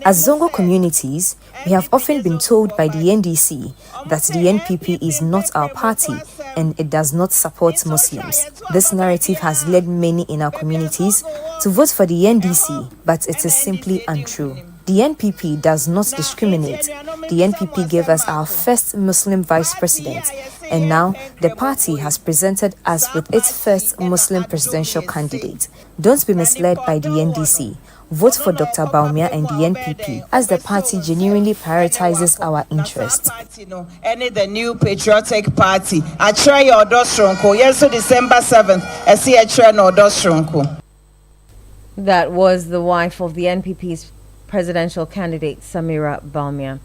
As Zongo communities, we have often been told by the NDC that the NPP is not our party and it does not support Muslims. This narrative has led many in our communities to vote for the NDC, but it is simply untrue. The NPP does not discriminate. The NPP gave us our first Muslim vice president, and now the party has presented us with its first Muslim presidential candidate. Don't be misled by the NDC. Vote for Dr. Baumia and the NPP, as the party genuinely prioritizes our interests. Any the New Patriotic Party. I try your Odostronko. Yes, so December 7th. I see a trend Odostronko. That was the wife of the NPP's presidential candidate, Samira Baumia.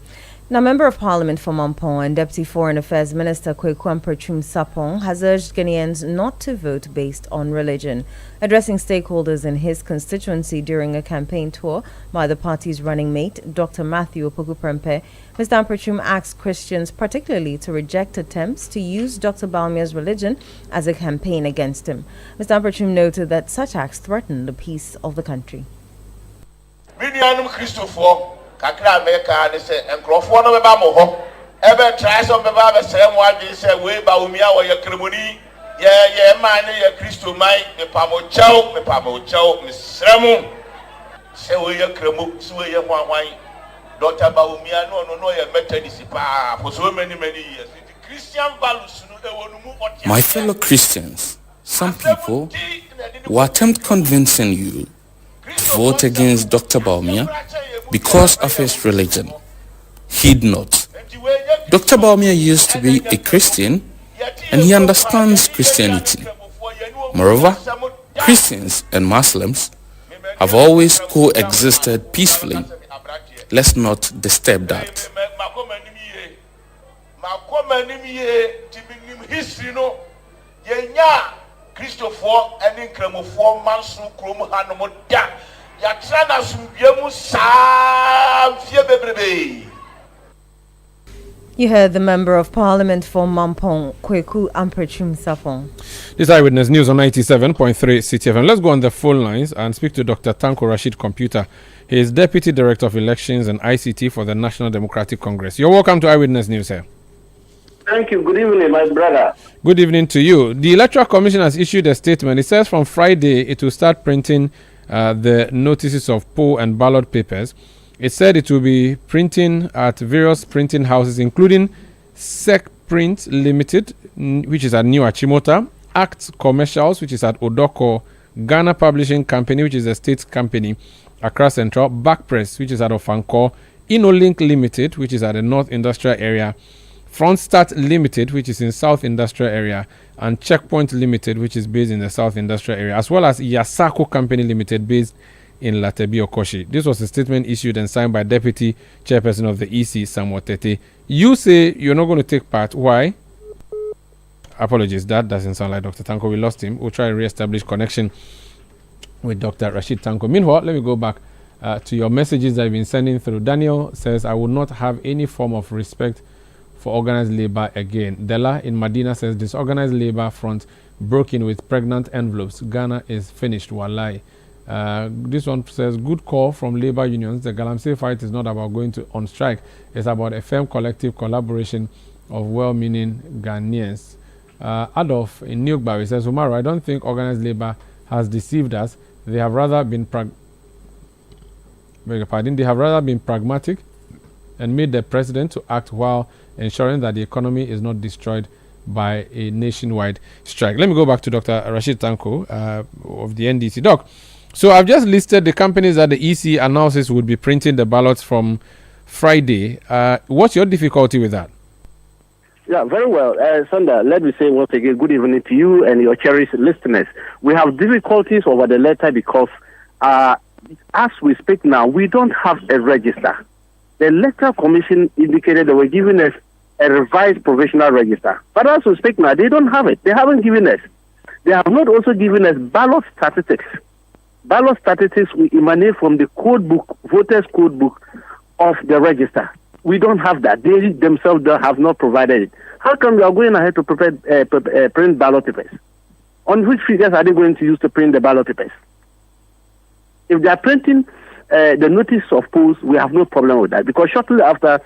Now, Member of Parliament for Mampong and Deputy Foreign Affairs Minister Kweku Amprachum Sapong has urged Ghanaians not to vote based on religion. Addressing stakeholders in his constituency during a campaign tour by the party's running mate, Dr. Matthew Opoku-Prempeh, Mr. Amprachum asked Christians particularly to reject attempts to use Dr. Baumia's religion as a campaign against him. Mr. Amprachum noted that such acts threaten the peace of the country. Kakra America they say enkrofo no beba mo ho ebe try so beba be say mo adwe say we ba umia wo ye kremoni ye man ye Kristo man me pa mo chao me sremu say we ye kremu so we ye hwan Dr. Baumia no ye Methodist pa for so many years the Christian values no e wonu mu. My fellow Christians, some people will attempt convincing you to vote against Dr. Baumia because of his religion. Heed not. Dr. Baumia used to be a Christian and he understands Christianity. Moreover, Christians and Muslims have always coexisted peacefully. Let's not disturb that. You heard the Member of Parliament for Mampong, Kweku Amprachum Sapong. This Eyewitness News on 97.3 CTFM. Let's go on the phone lines and speak to Dr. Tanko Rashid Computer. He is Deputy Director of Elections and ICT for the National Democratic Congress. You're welcome to Eyewitness News here. Thank you. Good evening, my brother. Good evening to you. The Electoral Commission has issued a statement. It says from Friday it will start printing the notices of poll and ballot papers. It said it will be printing at various printing houses, including Sec Print Limited, which is at New Achimota, Act Commercials, which is at Odoko, Ghana Publishing Company, which is a state company, Accra Central, Back Press, which is at Ofanko, InnoLink Limited, which is at the North Industrial Area, Front Start Limited, which is in South Industrial Area, and Checkpoint Limited, which is based in the South Industrial Area, as well as Yasako Company Limited, based in Latebi Okoshi. This was a statement issued and signed by Deputy Chairperson of the EC, Samuel Tete. You say you're not going to take part. Why? Apologies, that doesn't sound like Dr. Tanko. We lost him. We'll try to re-establish connection with Dr. Rashid Tanko. Meanwhile, let me go back to your messages that you've been sending through. Daniel says, I will not have any form of respect for organized labor again. Della in Medina says, disorganized labor front broke in with pregnant envelopes. Ghana is finished. Wallahi. This one says, good call from labor unions. The Galamsey fight is not about going on strike. It's about a firm collective collaboration of well-meaning Ghanaians. Adolf in Newkbarry says, Umaru, I don't think organized labor has deceived us. They have rather been pragmatic and made the president to act while ensuring that the economy is not destroyed by a nationwide strike. Let me go back to Dr. Rashid Tanko of the NDC. Doc, so I've just listed the companies that the EC announces would be printing the ballots from Friday. What's your difficulty with that? Yeah, very well. Sandra, let me say once again, good evening to you and your cherished listeners. We have difficulties over the letter because as we speak now, we don't have a register. The Electoral Commission indicated they were giving us a revised provisional register. But as we speak now, they don't have it. They haven't given us. They have not also given us ballot statistics. Ballot statistics will emanate from the code book, voters' code book of the register. We don't have that. They themselves have not provided it. How come we are going ahead to print ballot papers? On which figures are they going to use to print the ballot papers? If they are printing the notice of polls, we have no problem with that, because shortly after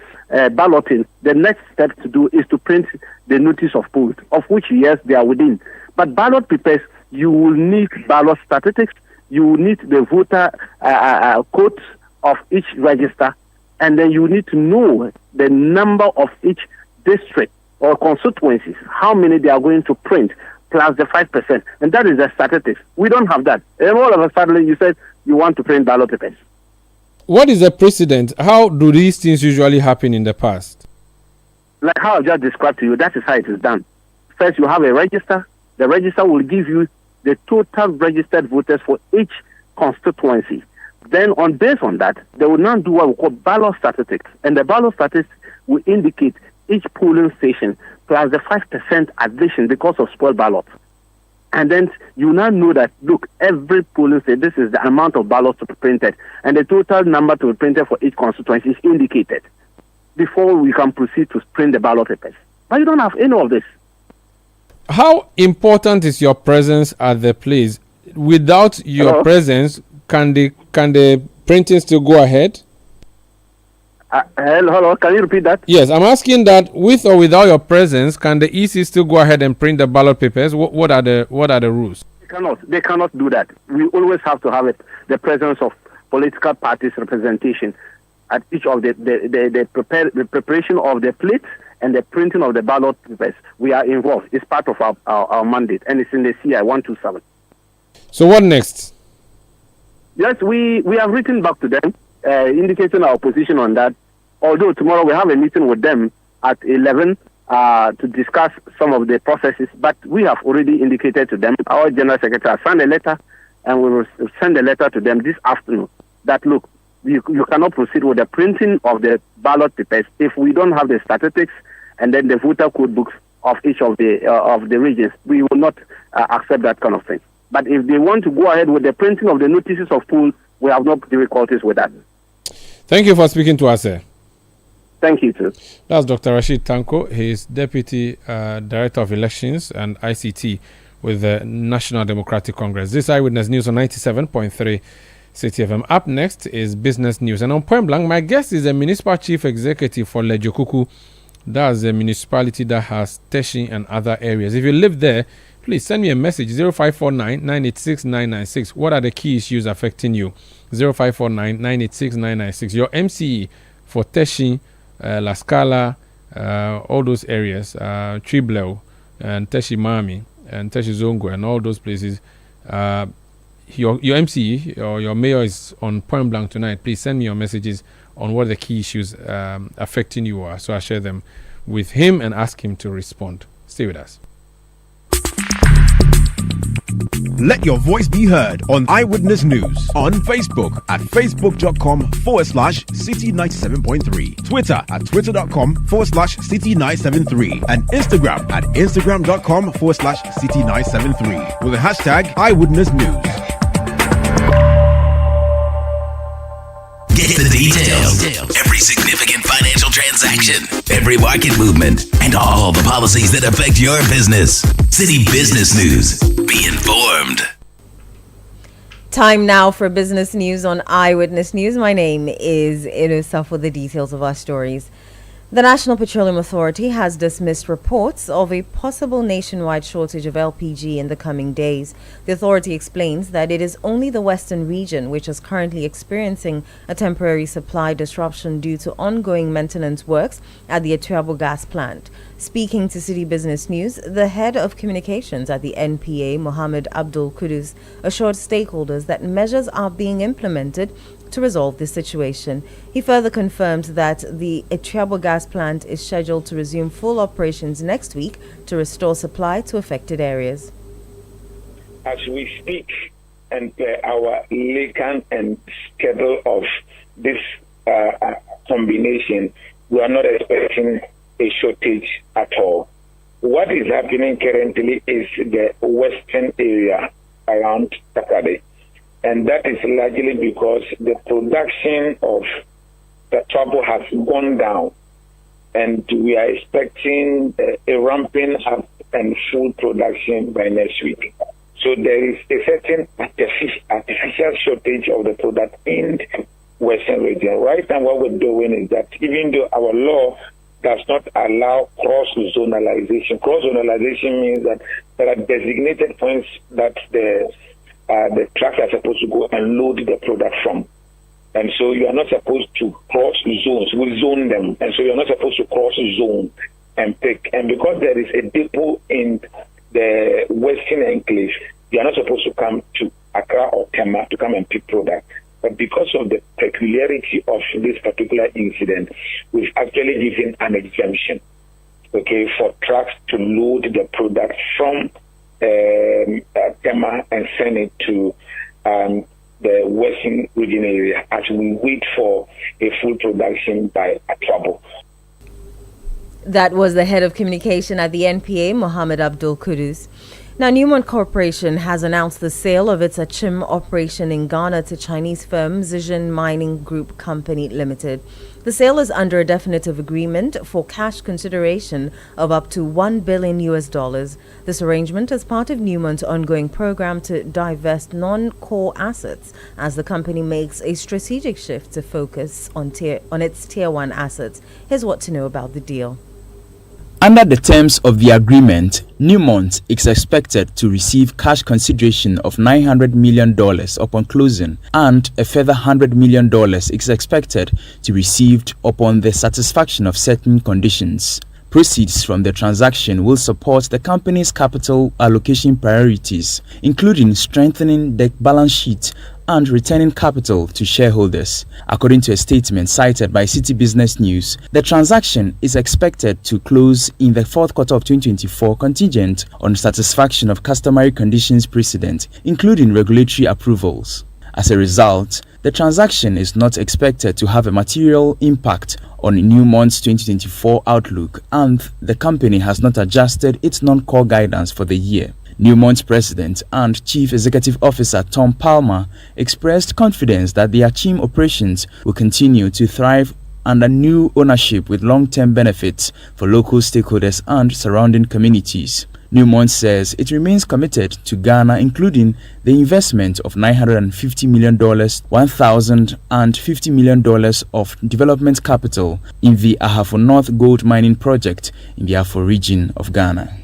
balloting, the next step to do is to print the notice of polls, of which, yes, they are within. But ballot papers, you will need ballot statistics, you will need the voter code of each register, and then you need to know the number of each district or constituencies, how many they are going to print, plus the 5%. And that is the statistics. We don't have that. And all of a sudden, you said you want to print ballot papers. What is the precedent? How do these things usually happen in the past? Like how I just described to you, that is how it is done. First, you have a register. The register will give you the total registered voters for each constituency. Then, based on that, they will now do what we call ballot statistics. And the ballot statistics will indicate each polling station plus the 5% addition because of spoiled ballots. And then you now know that, look, every polling station, this is the amount of ballots to be printed, and the total number to be printed for each constituency is indicated before we can proceed to print the ballot papers. But you don't have any of this. How important is your presence at the place? Without your presence, can the printing still go ahead? Hello, can you repeat that? Yes, I'm asking that with or without your presence, can the EC still go ahead and print the ballot papers? What are the rules? They cannot do that. We always have to have the presence of political parties representation at each of the preparation of the plates and the printing of the ballot papers. We are involved. It's part of our mandate, and it's in the CI 127. So what next? Yes, we have written back to them, indicating our position on that. Although tomorrow we have a meeting with them at 11 to discuss some of the processes, but we have already indicated to them, our General Secretary has signed a letter, and we will send a letter to them this afternoon that, look, you cannot proceed with the printing of the ballot papers if we don't have the statistics and then the voter code books of each of the regions. We will not accept that kind of thing. But if they want to go ahead with the printing of the notices of polls, we have no difficulties with that. Thank you for speaking to us, sir. Thank you, too. That's Dr. Rashid Tanko. He's Deputy Director of Elections and ICT with the National Democratic Congress. This Eyewitness News on 97.3 City FM. Up next is Business News. And on Point Blank, my guest is a Municipal Chief Executive for Lejokuku. That's a municipality that has Teshi and other areas. If you live there, please send me a message, 0549 986 996. What are the key issues affecting you? 0549 986 996. Your MCE for Teshi, La Scala, all those areas, Tribleau and Teshi Mami and Teshi Zongo and all those places. Your MCE or your mayor is on Point Blank tonight. Please send me your messages on what the key issues affecting you are, so I share them with him and ask him to respond. Stay with us. Let your voice be heard on Eyewitness News on Facebook at facebook.com/City97.3, Twitter at twitter.com/City973, and Instagram at instagram.com/City973 with the hashtag Eyewitness News. Get the details. Every significant financial transaction, every market movement, and all the policies that affect your business. City Business News. Be informed. Time now for business news on Eyewitness News. My name is Inusa for the details of our stories. The National Petroleum Authority has dismissed reports of a possible nationwide shortage of LPG in the coming days. The authority explains that it is only the western region which is currently experiencing a temporary supply disruption due to ongoing maintenance works at the Atuabo gas plant. Speaking to City Business News, the head of communications at the NPA, Mohammed Abdul Kudus, assured stakeholders that measures are being implemented to resolve this situation. He further confirmed that the Atuabo gas plant is scheduled to resume full operations next week to restore supply to affected areas. As we speak, and our Lacan and schedule of this combination, we are not expecting a shortage at all. What is happening currently is the western area around Takoradi, and that is largely because the production of the trouble has gone down, and we are expecting a ramping up and full production by next week. So there is a certain artificial shortage of the product in the western region. Right now what we're doing is that even though our law does not allow cross-zonalization. Cross-zonalization means that there are designated points that the trucks are supposed to go and load the product from. And so you are not supposed to cross zones. We zone them. And so you are not supposed to cross zone and pick. And because there is a depot in the Western Enclave, you are not supposed to come to Accra or Tema to come and pick product. But because of the peculiarity of this particular incident, we've actually given an exemption, okay, for trucks to load the product from Tema and send it to the Western region area as we wait for a full production by Atrabo. That was the head of communication at the NPA, Mohammed Abdul Kudus. Now, Newmont Corporation has announced the sale of its Achim operation in Ghana to Chinese firm Zijin Mining Group Company Limited. The sale is under a definitive agreement for cash consideration of up to $1 billion. This arrangement is part of Newmont's ongoing program to divest non-core assets as the company makes a strategic shift to focus on its Tier 1 assets. Here's what to know about the deal. Under the terms of the agreement, Newmont is expected to receive cash consideration of $900 million upon closing, and a further $100 million is expected to be received upon the satisfaction of certain conditions. Proceeds from the transaction will support the company's capital allocation priorities, including strengthening the balance sheet and returning capital to shareholders. According to a statement cited by City Business News, the transaction is expected to close in the fourth quarter of 2024, contingent on satisfaction of customary conditions precedent, including regulatory approvals. As a result, the transaction is not expected to have a material impact on Newmont's 2024 outlook, and the company has not adjusted its non-core guidance for the year. Newmont's president and chief executive officer Tom Palmer expressed confidence that the Achim operations will continue to thrive under new ownership with long-term benefits for local stakeholders and surrounding communities. Newmont says it remains committed to Ghana, including the investment of $950 million, $1,050 million of development capital in the Ahafo North Gold Mining Project in the Afo region of Ghana.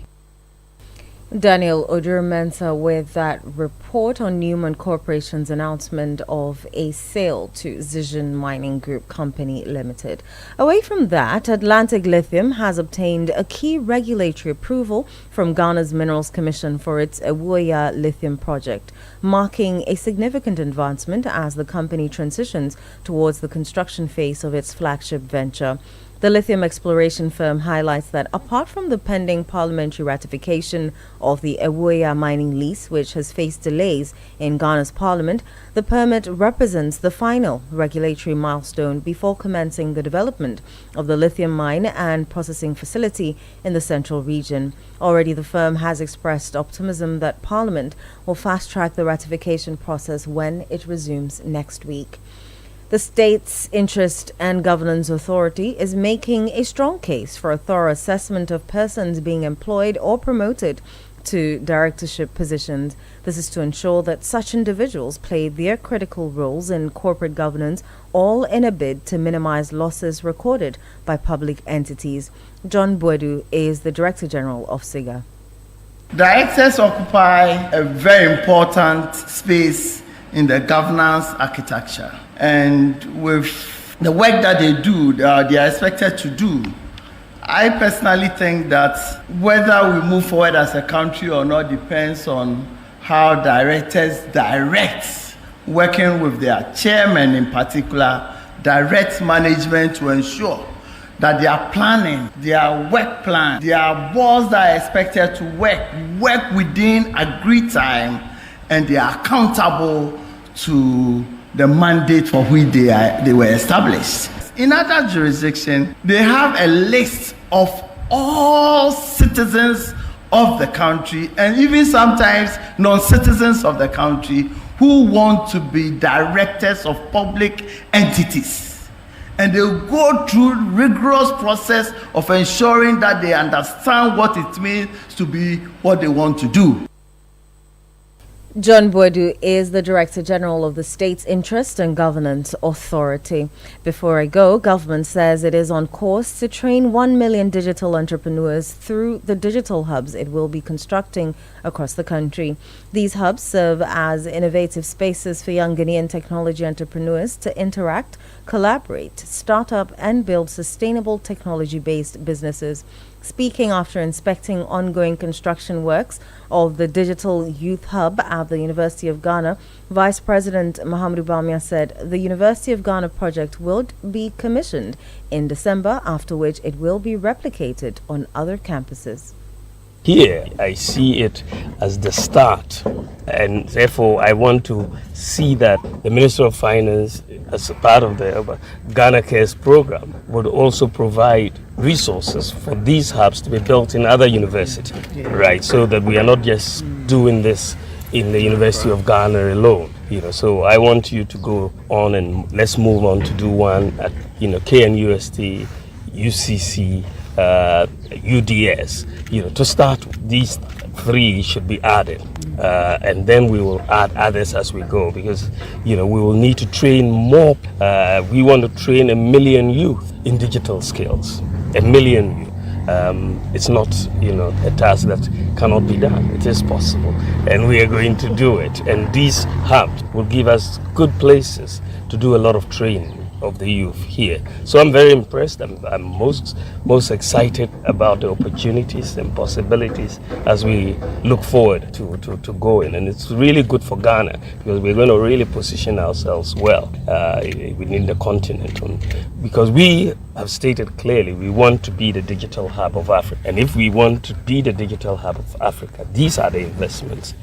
Daniel Odur-Mensah with that report on Newmont Corporation's announcement of a sale to Zijin Mining Group Company Limited. Away from that, Atlantic Lithium has obtained a key regulatory approval from Ghana's Minerals Commission for its Ewoyaa lithium project, marking a significant advancement as the company transitions towards the construction phase of its flagship venture. The lithium exploration firm highlights that apart from the pending parliamentary ratification of the Ewoyaa mining lease, which has faced delays in Ghana's parliament, the permit represents the final regulatory milestone before commencing the development of the lithium mine and processing facility in the central region. Already, the firm has expressed optimism that Parliament will fast-track the ratification process when it resumes next week. The State's Interest and Governance Authority is making a strong case for a thorough assessment of persons being employed or promoted to directorship positions. This is to ensure that such individuals play their critical roles in corporate governance, all in a bid to minimize losses recorded by public entities. John Boadu is the Director General of SIGA. Directors occupy a very important space in the governance architecture. And with the work that they do, they are expected to do, I personally think that whether we move forward as a country or not depends on how directors direct, working with their chairman in particular, direct management to ensure that they are planning, their work plan, their boards that are expected to work within agreed time, and they are accountable to the mandate for which they were established. In other jurisdictions, they have a list of all citizens of the country and even sometimes non-citizens of the country who want to be directors of public entities. And they'll go through rigorous process of ensuring that they understand what it means to be what they want to do. John Boadu is the Director General of the State's Interest and Governance Authority. Before I go, government says it is on course to train 1 million digital entrepreneurs through the digital hubs it will be constructing across the country. These hubs serve as innovative spaces for young Ghanaian technology entrepreneurs to interact, collaborate, start up and build sustainable technology-based businesses. Speaking after inspecting ongoing construction works of the Digital Youth Hub at the University of Ghana, Vice President Mahamudu Bawumia said the University of Ghana project will be commissioned in December, after which it will be replicated on other campuses. Here, I see it as the start, and therefore I want to see that the Minister of Finance, as a part of the Ghana Cares program, would also provide resources for these hubs to be built in other universities, right? So that we are not just doing this in the University of Ghana alone. So I want you to go on and let's move on to do one at KNUST, UCC, UDS. To start, these 3 should be added, and then we will add others as we go, because we will need to train more. We want to train 1 million youth in digital skills. 1 million youth. It's not a task that cannot be done. It is possible, and we are going to do it. And these hubs will give us good places to do a lot of training of the youth here. So I'm very impressed. I'm most excited about the opportunities and possibilities as we look forward to going. And it's really good for Ghana, because we're going to really position ourselves well within the continent. Because we have stated clearly we want to be the digital hub of Africa. And if we want to be the digital hub of Africa, these are the investments.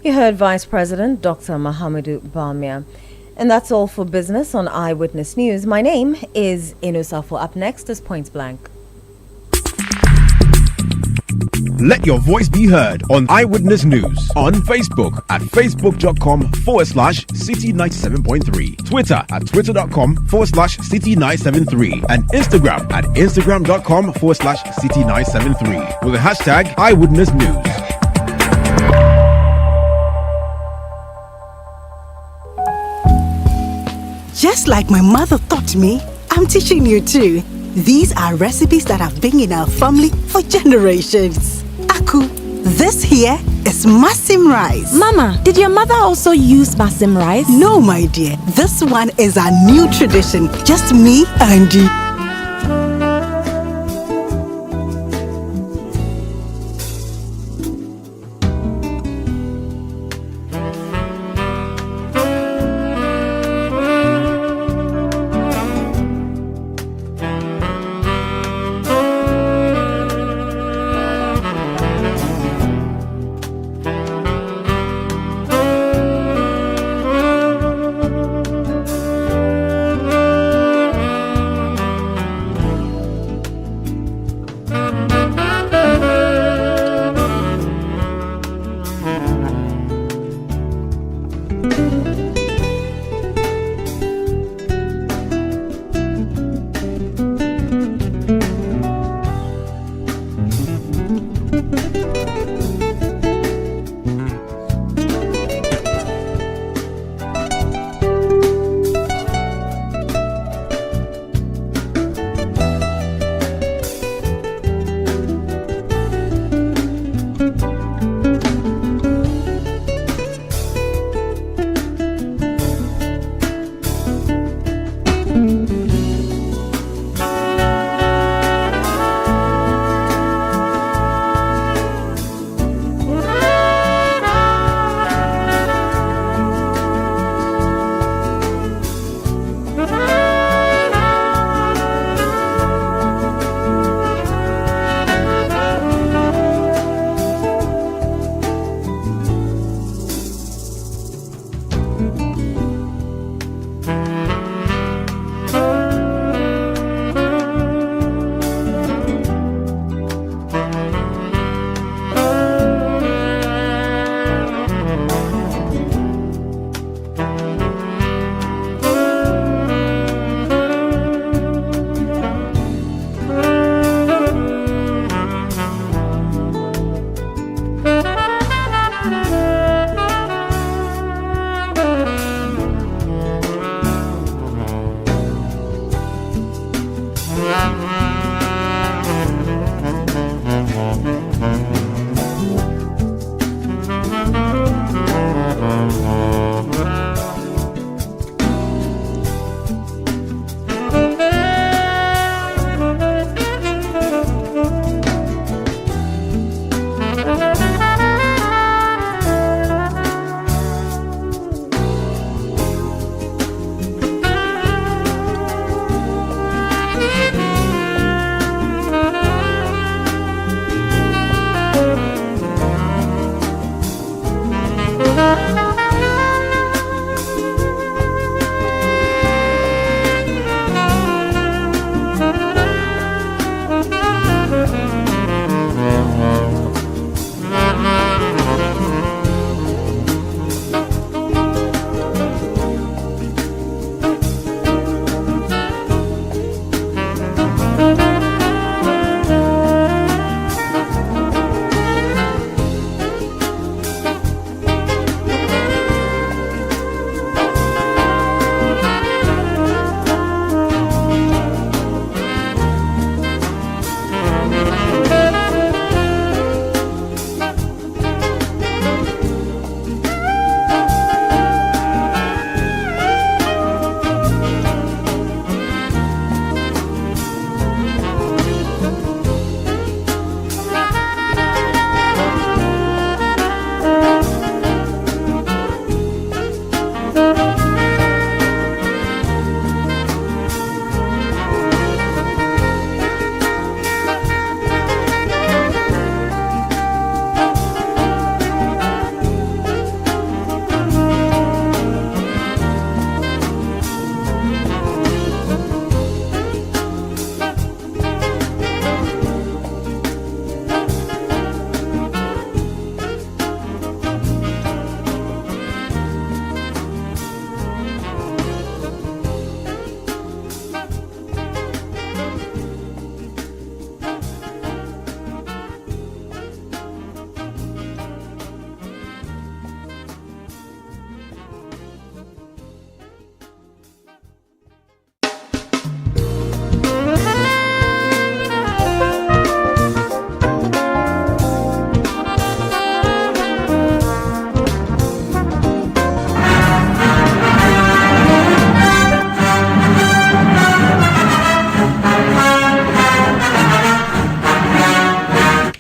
You heard Vice President Dr. Mahamudu Bawumia. And that's all for business on Eyewitness News. My name is Inu Safo. Up next is Point Blank. Let your voice be heard on Eyewitness News on Facebook at facebook.com/City97.3, Twitter at twitter.com/City973, and Instagram at instagram.com/City973 with the hashtag Eyewitness News. Just like my mother taught me, I'm teaching you too. These are recipes that have been in our family for generations. Aku, this here is Masim rice. Mama, did your mother also use Masim rice? No, my dear. This one is our new tradition. Just me and you.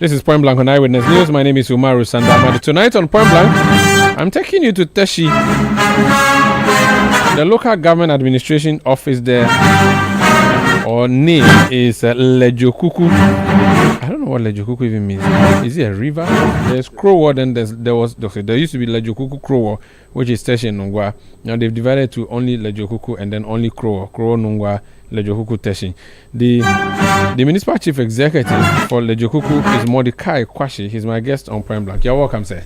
This is Point Blank on Eyewitness News. My name is Umaru Sandamadi. Tonight on Point Blank, I'm taking you to Teshi, the local government administration office there. Or name is Lejokuku. I don't know what Lejokuku even means. Is it a river? There's Krowo, then there used to be Lejokuku Krowo, which is Teshi Nungwa. Now they've divided to only Lejokuku and then only Krowo Nungwa, Lejokuku Teshi. The municipal chief executive for Lejokuku is Mordecai Kwashi. He's my guest on Point Blank. You're welcome, sir.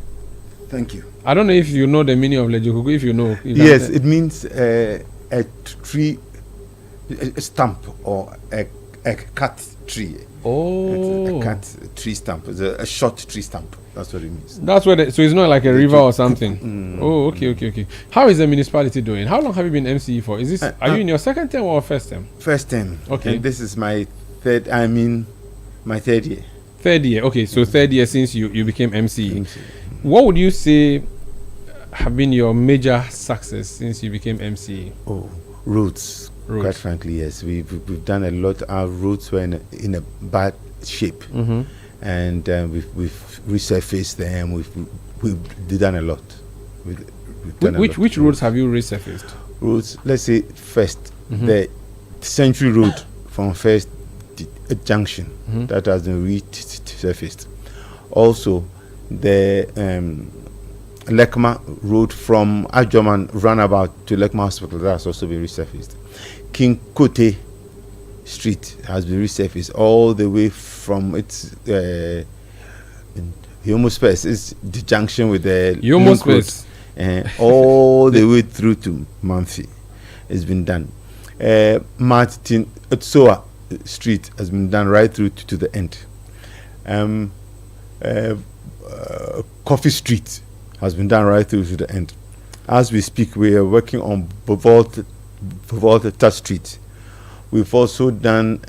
Thank you. I don't know if you know the meaning of Lejokuku. If you know, yes, it means a tree. A stump or a cut tree. Oh, it's a cut tree stump. It's a short tree stump. That's what it means. That's what. So it's not like a river or something. Oh, okay. How is the municipality doing? How long have you been MCE for? Is this? Are you in your second term or first term? First term. Okay. And this is my third. I mean, my third year. Third year. Okay, so third year since you became MCE. What would you say have been your major success since you became MCE? Oh, roads. Quite frankly, yes, we've done a lot. Our roads were in a bad shape, and we've resurfaced them. We've done a lot. Which roads have you resurfaced? Roads. Let's say first the Century Road from First Junction that has been resurfaced. Also, the Lekma Road from Ajoman Runabout to Lekma Hospital that has also been resurfaced. King Kote Street has been resurfaced all the way from its Yomo Space is the junction with the Yomo Space all the way through to Manfi. It's been done. Martin Otsoa Street has been done right through to the end. Coffee Street has been done right through to the end. As we speak, we are working on Volta Street. We've also done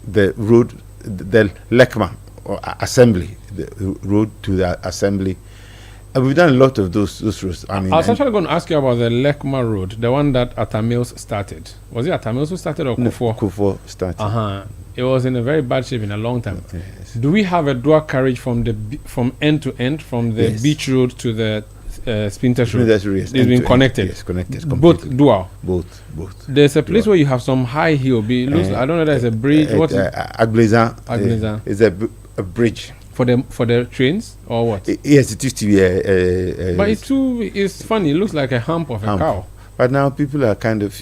the road, the Lekma or assembly, the road to the assembly. And we've done a lot of those roads. I was actually going to ask you about the Lekma Road, the one that Atamils started. Was it Atamils who started or Kufuor? No, Kufuor started. It was in a very bad shape in a long time. Yes. Do we have a dual carriage from end to end, from the beach road to the Spinters Road? Yes, it's been connected. Yes, connected. Both dual. Both. There's a place where you have some high hill. I don't know. There's a bridge. What is Agbeza? It's a bridge for the trains or what? Yes, it used to be but it's funny. It looks like a hump of a cow. But now people are kind of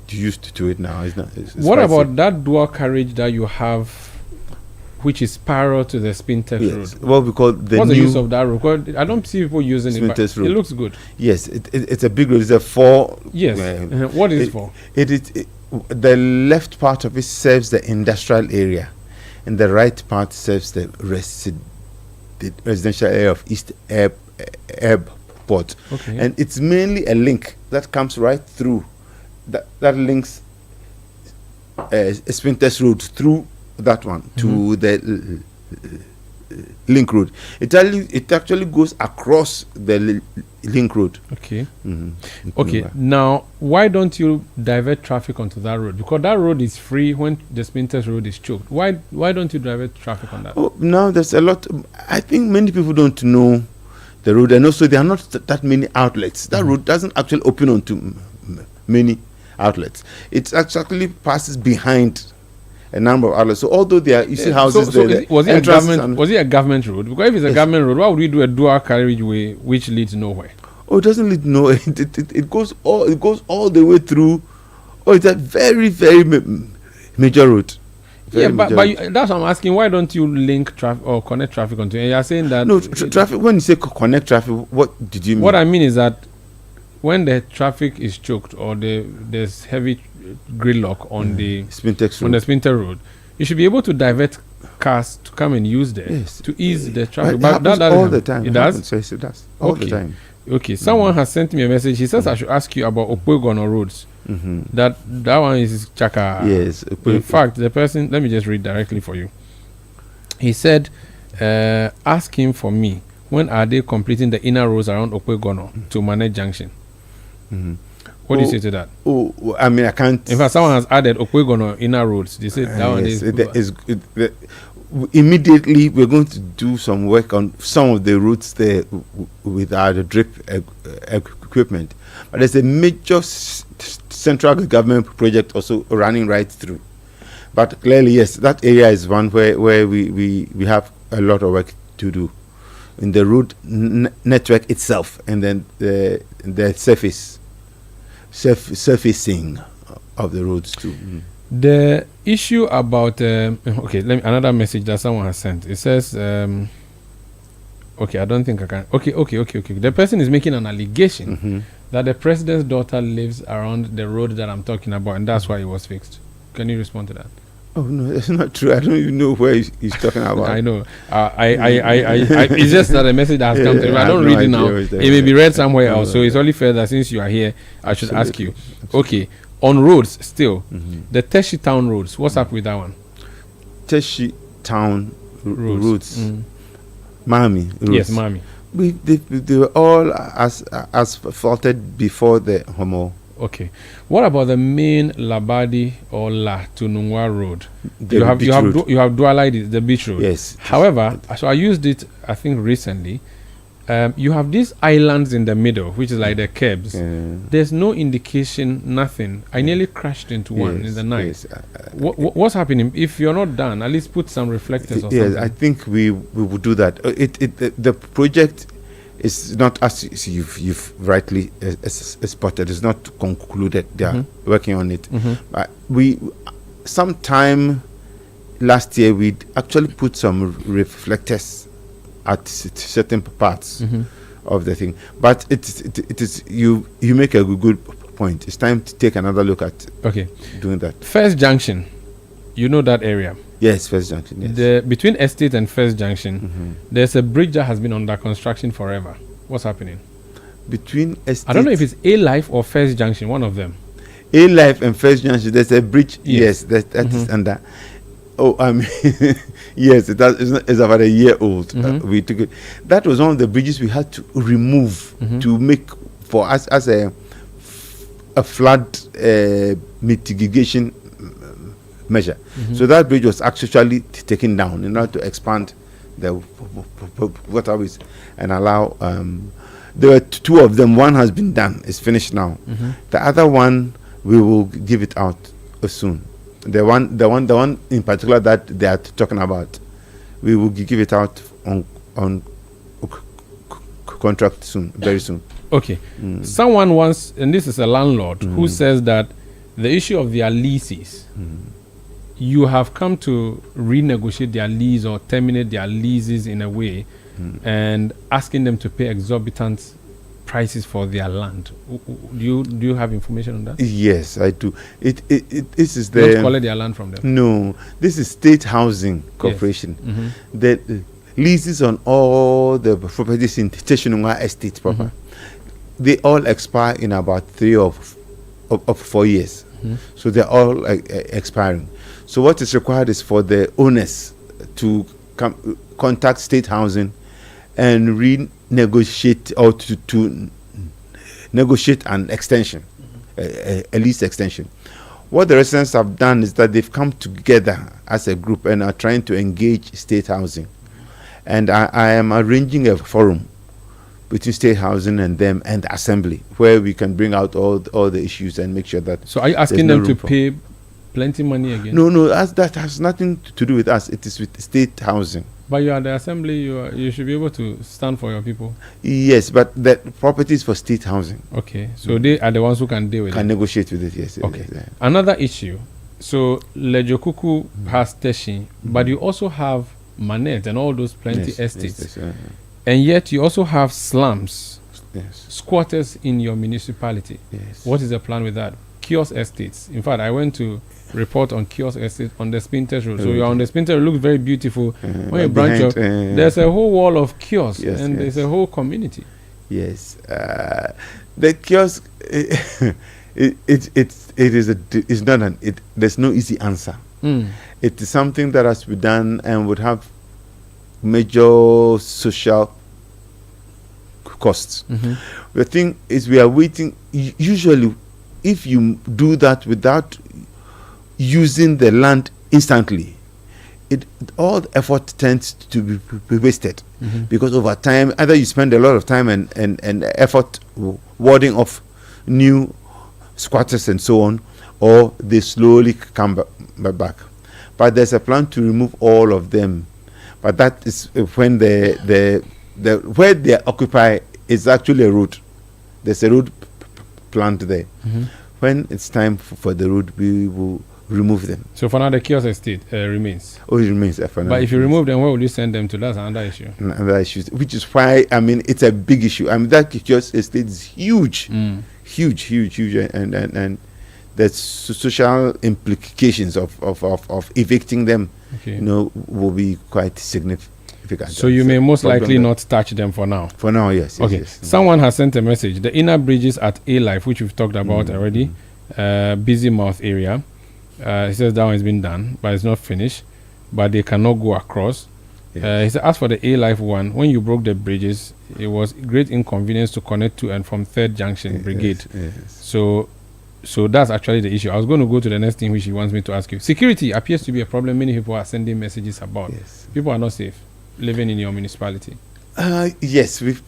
used to it now. It's what about that dual carriage that you have, which is parallel to the Spintex Road? Well, because what's the use of that road? Because I don't see people using it. But it looks good. Yes, it's a big road. It's a four. Yes. What is it for? The left part of it serves the industrial area, and the right part serves the residential area of East Airport. Okay. And it's mainly a link that comes right through. That links Spinters Road through that one to the Link Road. It actually goes across the Link Road. Okay. Okay. Now, why don't you divert traffic onto that road? Because that road is free when the Spinters Road is choked. Why don't you divert traffic on that? Oh, now there's a lot. I think many people don't know the road, and also there are not that many outlets. That road doesn't actually open onto many outlets. It actually passes behind a number of outlets. So although there are houses, was it a government road? Because if it's a government road, why would we do a dual carriageway which leads nowhere? Oh, it doesn't lead nowhere. It goes all the way through. Oh, it's a very, very major road. But that's what I'm asking. Why don't you link traffic or connect traffic onto it? You're saying that traffic. When you say connect traffic, what did you mean? What I mean is that when the traffic is choked or there's heavy gridlock on the Spinter Road, you should be able to divert cars to come and use there to ease the traffic. But that all the time. It does? It does. All the time. Okay. Someone has sent me a message. He says I should ask you about Opoegono roads. That one is Chaka. Yes. In fact, the person, let me just read directly for you. He said, ask him for me, when are they completing the inner roads around Opoegono to Mane Junction? What do you say to that? Oh, I mean, I can't. In fact, someone has added Okwegono inner roads. They said that one is. Immediately, we're going to do some work on some of the routes there with our drip equipment. But there's a major central government project also running right through. But clearly, yes, that area is one where we have a lot of work to do in the road network itself, and then the surfacing of the roads too. The issue about another message that someone has sent. It says, I don't think I can. Okay. The person is making an allegation that the president's daughter lives around the road that I'm talking about, and that's why it was fixed. Can you respond to that? Oh no, that's not true. I don't even know where he's talking about. I know. It's just that a message that has come to me. I don't read it now. It may be read somewhere else. So it's only fair that since you are here, I should ask you. Okay, on roads still, the Teshi Town roads. What's up with that one? Teshi Town roads. Mami roads. Yes, Mami. They were all asphalted before the Homo. Okay. What about the main Labadi or La to Nungwa road? You have dualized the beach road. Yes. However, so I used it I think recently. You have these islands in the middle, which is like the curbs. There's no indication, nothing. I nearly crashed into one in the night. Yes. What's happening? If you're not done, at least put some reflectors or something. Yes, I think we will do that. The project is not, as you've rightly spotted, it's not concluded. They are working on it. But sometime last year we actually put some reflectors at certain parts of the thing. But it is you make a good point. It's time to take another look at doing that. First Junction, you know that area. Yes, First Junction. Yes. Between Estate and First Junction, there's a bridge that has been under construction forever. What's happening? Between Estate, I don't know if it's A Life or First Junction, one of them. A Life and First Junction. There's a bridge. Yes, that is under. Oh, I mean, yes, it's about a year old. We took it. That was one of the bridges we had to remove to make for us as a flood mitigation measure. So that bridge was actually taken down in order to expand the waterways and allow. There were two of them. One has been done; it's finished now. The other one we will give it out soon. The one in particular that they are talking about, we will give it out on contract soon, very soon. Okay. Someone wants, and this is a landlord who says that the issue of their leases, you have come to renegotiate their lease or terminate their leases in a way, and asking them to pay exorbitant prices for their land. Do you have information on that? Yes, I do. This is the. Don't collect their land from them. No, this is State Housing Corporation. Yes. The leases on all the properties in Teshinunga Estate proper, they all expire in about 3 or 4 years. So they're all expiring. So what is required is for the owners to contact State Housing and renegotiate or to negotiate an extension, a lease extension. What the residents have done is that they've come together as a group and are trying to engage State Housing. And I am arranging a forum between State Housing and them and the Assembly where we can bring out all the issues and make sure that. So are you asking them to pay plenty money again? No, that has nothing to do with us. It is with State Housing. But you are the Assembly, you should be able to stand for your people. Yes, but the property is for State Housing. Okay, so they are the ones who can deal with it. Can negotiate with it, yes. Okay. Yes. Another issue. So Lejokuku has Teshi, but you also have Manet and all those plenty estates. Yes, and yet you also have slums, squatters in your municipality. Yes. What is the plan with that? Kiosk estates. In fact, I went to report on kiosk estate on the Spintex Road. So you're on the Spintex Road, it looks very beautiful. When you branch up, there's a whole wall of kiosks and there's a whole community. Yes. The kiosk, there's no easy answer. It is something that has to be done and would have major social costs. The thing is, we are waiting. Usually if you do that without using the land instantly, all the effort tends to be wasted, because over time either you spend a lot of time and effort warding off new squatters and so on, or they slowly come back. But there's a plan to remove all of them, but that is when the where they occupy is actually a road. There's a road plant there. When it's time for the road, we will remove them. So for now, the kiosk estate remains. Oh, it remains. But if you remove them, where will you send them to? That's another issue. Another issue, which is why it's a big issue. That kiosk estate is huge, huge, and the social implications of evicting them, will be quite significant. So you may most likely not touch them for now. For now, yes. Okay. Yes. Someone has sent a message. The inner bridges at A-Life, which we've talked about already, Busy Mouth area. He says that one has been done, but it's not finished. But they cannot go across. He said, as for the A-Life one, when you broke the bridges, it was great inconvenience to connect to and from 3rd Junction Brigade. So that's actually the issue. I was going to go to the next thing which he wants me to ask you. Security appears to be a problem. Many people are sending messages about. People are not safe living in your municipality. Yes, we've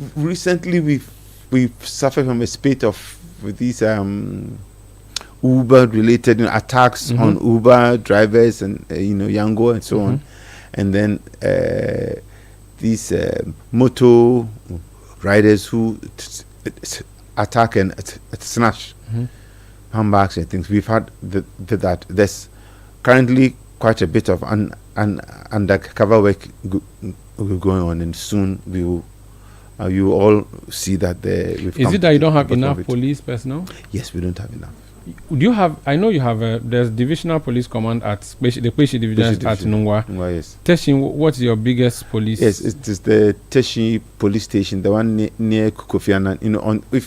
suffered from a spate of these Uber related attacks on Uber drivers and Yango and so on, and then these moto riders who attack and snatch handbags and things. We've had that. There's currently quite a bit of undercover work going on, and soon we will. You all see that there. Is it that you don't have enough police personnel? Yes, we don't have enough. Do you have? I know you have. There's divisional police command at the Kweshi division at Nungwa. Yes. Teshin, what's your biggest police? Yes, it is the Teshin police station, the one near Kofi Annan.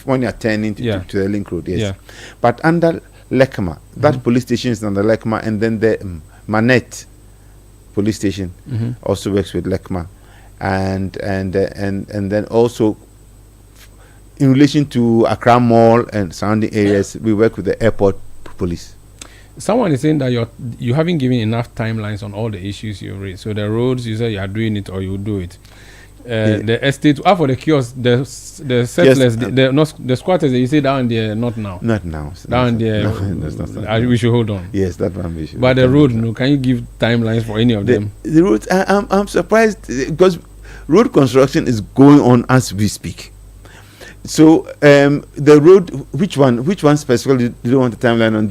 When you are turning to the link road. Yes. But under Lekma, that police station is under Lekma, and then the Manette police station also works with Lekma, and then also. In relation to Accra Mall and surrounding areas, we work with the airport police. Someone is saying that you haven't given enough timelines on all the issues you raised. So the roads, you say you are doing it or you do it. The estate, for the kiosks, the settlers, the squatters, you say down there, not now. Not now. Down there, we should hold on. Yes, that one we should. But the road, can you give timelines for any of them? The roads, I'm surprised because road construction is going on as we speak. So the road, which one specifically do you want the timeline on?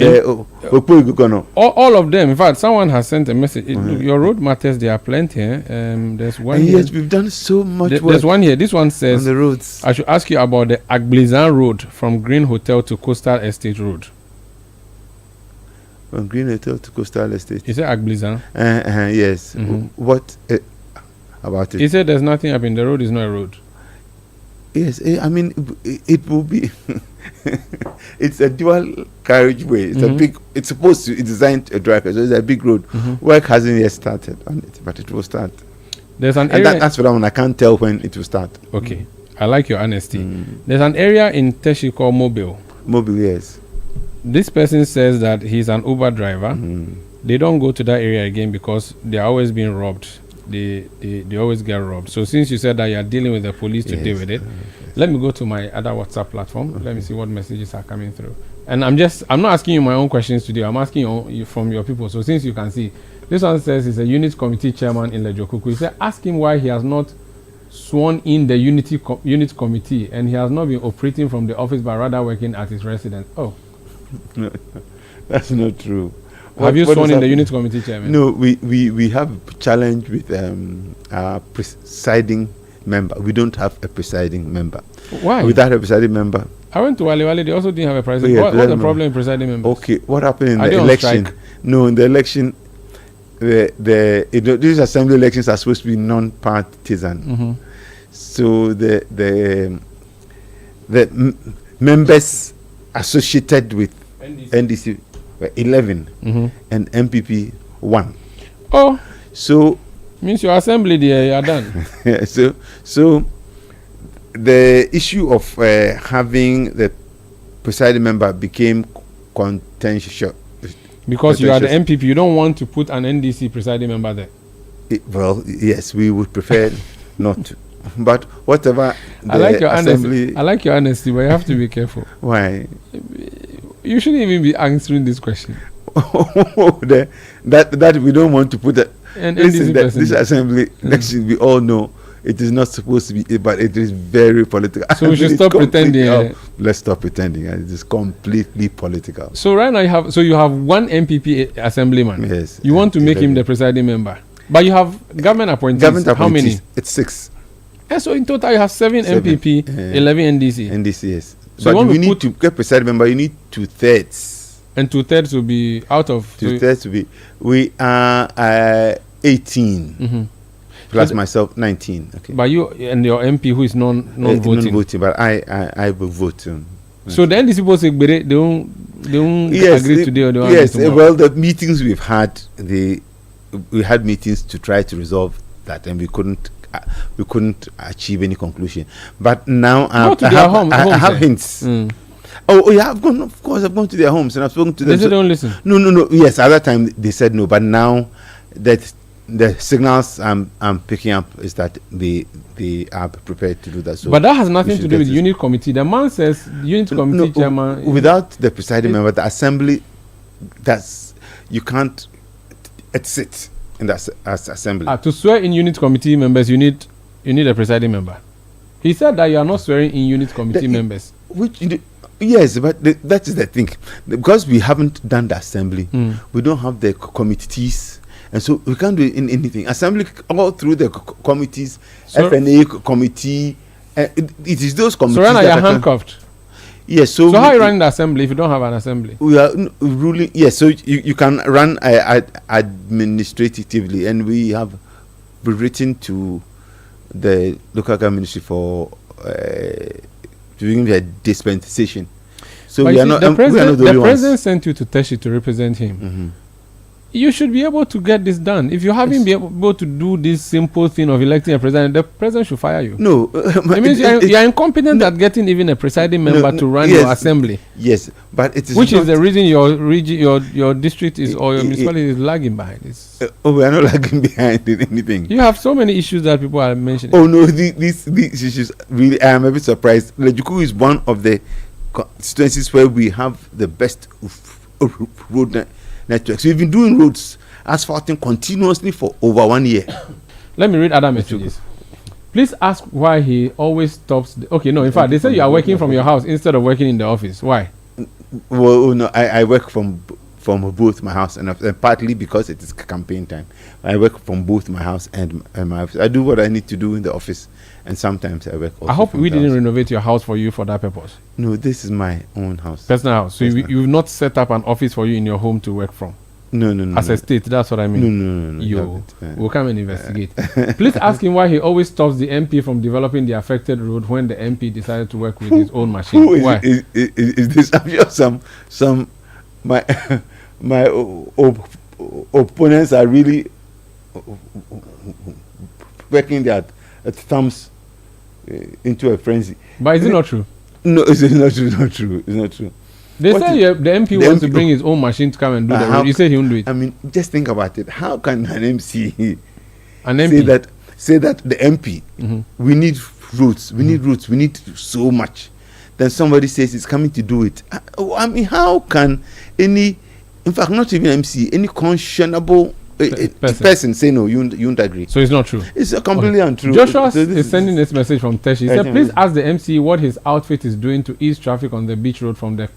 All of them. In fact, someone has sent a message. Look, your road matters. There are plenty. There's one. Yes, we've done so much work. There's one here. This one says on the roads. I should ask you about the Agblizan Road from Green Hotel to Coastal Estate Road. From Green Hotel to Coastal Estate. You said Agblizan? Yes. What about it? He said there's nothing happening. The road is not a road. Yes, it will be. It's a dual carriageway. It's a big. It's supposed to. It's designed to drive, so it's a big road. Work hasn't yet started on it, but it will start. There's an area. That's for that one. I can't tell when it will start. Okay, I like your honesty. There's an area in Teshi called Mobile. Mobile, yes. This person says that he's an Uber driver. They don't go to that area again because they're always being robbed. They always get robbed. So since you said that you are dealing with the police to deal with it, let me go to my other WhatsApp platform. Let me see what messages are coming through. And I'm not asking you my own questions today. I'm asking you from your people. So since you can see, this one says he's a unit committee chairman in Lejokuku. He said ask him why he has not sworn in the unit committee and he has not been operating from the office but rather working at his residence. Oh, no, that's not true. Have you sworn in the unit committee chairman? No, we have a challenge with our presiding member. We don't have a presiding member. Why? Without a presiding member. I went to Wale Wale, they also didn't have a president. What's the problem with presiding members? Okay, what happened in the election? No, in the election, these assembly elections are supposed to be non-partisan. So the members associated with NDC were 11 and MPP 1. Oh, so means your assembly there, you are done. So the issue of having the presiding member became contentious. Because you are the MPP, you don't want to put an NDC presiding member there. Well, yes, we would prefer not to. But whatever I like your honesty. I like your honesty, but you have to be careful. Why? You shouldn't even be answering this question. that we don't want to put a listen, this assembly election, we all know it is not supposed to be, but it is very political. So we should stop pretending. Let's stop pretending. It is completely political. So right now you have one MPP assemblyman. Yes. You want to make him the presiding member, but you have government appointees. How many? It's 6. And so in total you have 7 MPP, 11 NDC. NDC, yes. So but we need to get presiding member. You need 2/3. And 2/3 will be out of 2/3 will be. We are 18 plus myself 19. Okay. But you and your MP who is non-voting. Non-voting, but I will vote. So the NDC people say they don't agree today or they don't agree tomorrow. Well, the meetings we've had, we had meetings to try to resolve that, and we couldn't achieve any conclusion. But now I have hints. Oh yeah, I've gone. Of course, I've gone to their homes and I've spoken to them. They said don't listen. No. Yes, at that time they said no, but now that the signals I'm picking up is that they are prepared to do that. So but that has nothing to do with the unit committee. The man says unit committee chairman. Without the presiding member, the assembly, you can't sit in that assembly. To swear in unit committee members, you need a presiding member. He said that you are not swearing in unit committee members. Yes, but that is the thing. Because we haven't done the assembly, we don't have the committees, and so we can't do anything. Assembly all through the committees, so FNA committee, it is those committees. So right now you're handcuffed. Yes. So how are you running the assembly if you don't have an assembly? We are ruling. Yes. So you can run administratively, and we have written to the local government ministry for doing the dispensation. So but we are not. The president sent you to Teshi to represent him. You should be able to get this done. If you haven't been able to do this simple thing of electing a president, the president should fire you. No, it means you are incompetent at getting even a presiding member to run your assembly. Yes, but it is which is the reason your district is or your municipality is lagging behind. We are not lagging behind in anything. You have so many issues that people are mentioning. Oh no, these issues really. I am a bit surprised. Lejuku is one of the constituencies where we have the best road networks. We've been doing roads, asphalting continuously for over 1 year. Let me read other messages. Please ask why he always stops. In fact, they say you are working from your house instead of working in the office. Why? Well, no, I work from both my house and partly because it is campaign time. I work from both my house and my office. I do what I need to do in the office, and sometimes I work also. I hope we didn't renovate your house for you for that purpose. No, this is my own house. Personal house. So you've not set up an office for you in your home to work from? No. As a state, that's what I mean. No. We'll come and investigate. Please ask him why he always stops the MP from developing the affected road when the MP decided to work with his own machine. Why? Is this? I'm sure some my opponents are really working their thumbs into a frenzy. But is it not true? No, it's not true. It's not true. They say the MP wants to bring his own machine to come and do the road. You said he won't do it. I mean, just think about it. How can an MC say that the MP we need roads, we need roads, we need so much? Then somebody says he's coming to do it. I mean, how can any, in fact, not even MC, any conscionable person say no? You won't agree. So it's not true. It's completely untrue. Joshua is sending this message from Teshi. He said, please ask the MC what his outfit is doing to ease traffic on the beach road from the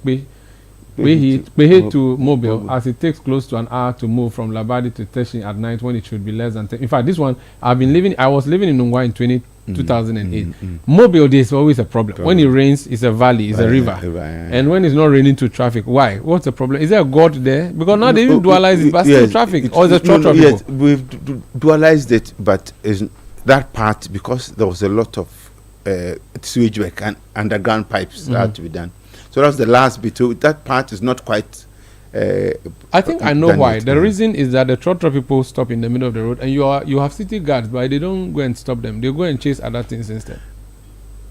Behe to Mobile, as it takes close to an hour to move from Labadi to Teshi at night when it should be less than 10. In fact, this one, I was living in Nungwa in 2008. Mobile, there's always a problem. When it rains, it's a valley, it's a river. And when it's not raining to traffic, why? What's the problem? Is there a God there? Because now they even dualize it, but still traffic. Or is it trotro people? Yes, we've dualized it, but that part, because there was a lot of sewage work and underground pipes that had to be done. So that's the last bit. So that part is not quite. I think I know why. The reason is that the trotro people stop in the middle of the road, and you have city guards, but they don't go and stop them. They go and chase other things instead.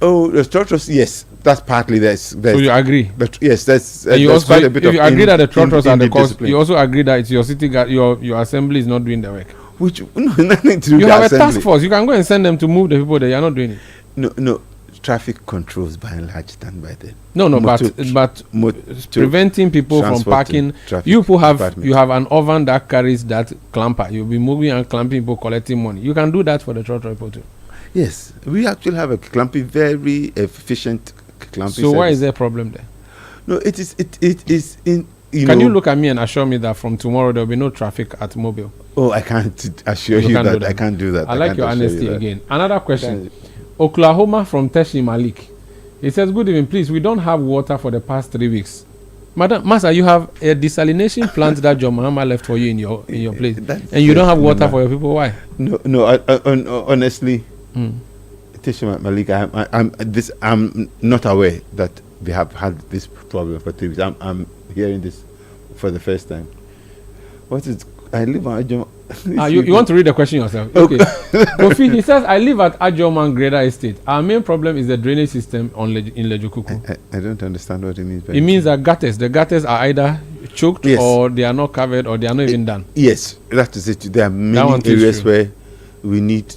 Oh, the trotros, yes, that's partly there's So you agree? But yes, that's And you there's also, quite a bit if of you agree that the trotros are the cause, indiscipline. you also agree that it's your city, your assembly is not doing the work. Which no, nothing to do with You the have a assembly. task force. You can go and send them to move the people there. You're not doing it. No, traffic controls by and large done by them. No, Motor- but motor preventing people from transport parking. and traffic You people have department. you have an oven that carries that clamper. You'll be moving and clamping people, collecting money. You can do that for the trotro people too. Yes, we actually have a clamping, very efficient clamping. So why service. is there a problem there? No, it is in. Can you look at me and assure me that from tomorrow there will be no traffic at Mobile? Oh, I can't assure you can't do that. I can't do that. I like can't your assure you honesty that. again. Another question. Oklahoma from Teshi Malik. He says, good evening, please. We don't have water for the past 3 weeks. Madam Master, you have a desalination plant that John Mahama left for you in your place, and you don't have water for your people. Why? No. Honestly, Teshi Malik, I'm not aware that we have had this problem for 3 weeks. I'm hearing this for the first time. What is? I live on Ajoma. You want to read the question yourself? Okay. Kofi, he says, I live at Ajoman Greater Estate. Our main problem is the drainage system in Lejukuku. I don't understand what it means. It means that the gutters are either choked or they are not covered or they are not even done. Yes, that is it. There are many areas where we need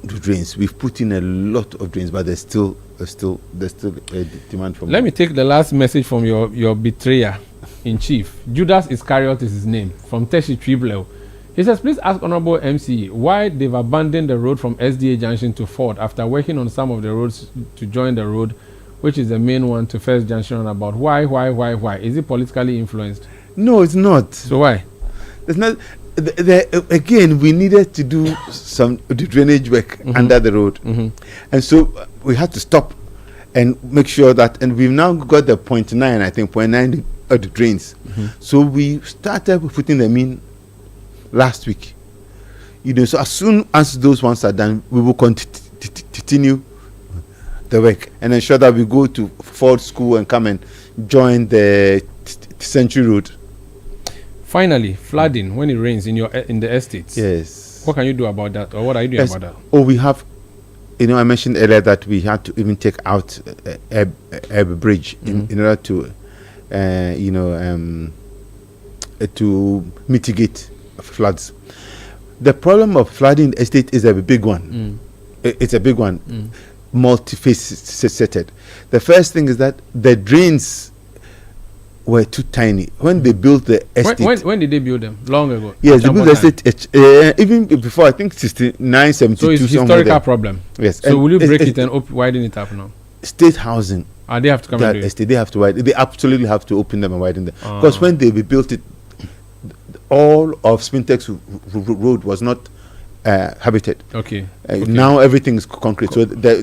drains. We've put in a lot of drains, but there's still a demand for more. Let me take the last message from your betrayer in chief. Judas Iscariot is his name, from Teshi Tribleu. He says, please ask Honorable MCE why they've abandoned the road from SDA Junction to Ford after working on some of the roads to join the road, which is the main one to First Junction Roundabout. Why? Is it politically influenced? No, it's not. So why? There's not. Again, we needed to do some drainage work under the road, and so we had to stop and make sure that. And we've now got the 0.9, I think 0.9 of the drains. So we started putting them in last week. So as soon as those ones are done, we will continue the work and ensure that we go to Ford School and come and join the Century Road. Finally, flooding when it rains in the estates. Yes. What can you do about that, or what are you doing about that? Oh, we have. I mentioned earlier that we had to even take out a bridge in order to, to mitigate floods. The problem of flooding in the estate is a big one. It's a big one, multifaceted. The first thing is that the drains were too tiny when they built the estate. When did they build them? Long ago. Yes, they built the estate even before, I think 69, 72. So it's a historical problem. Yes. So will you break it and widen it up now? State housing. They have to come and do it? They have to widen. They absolutely have to open them and widen them. Because when they built it, all of Spintex Road was not habited. Okay. Now everything is concrete. So the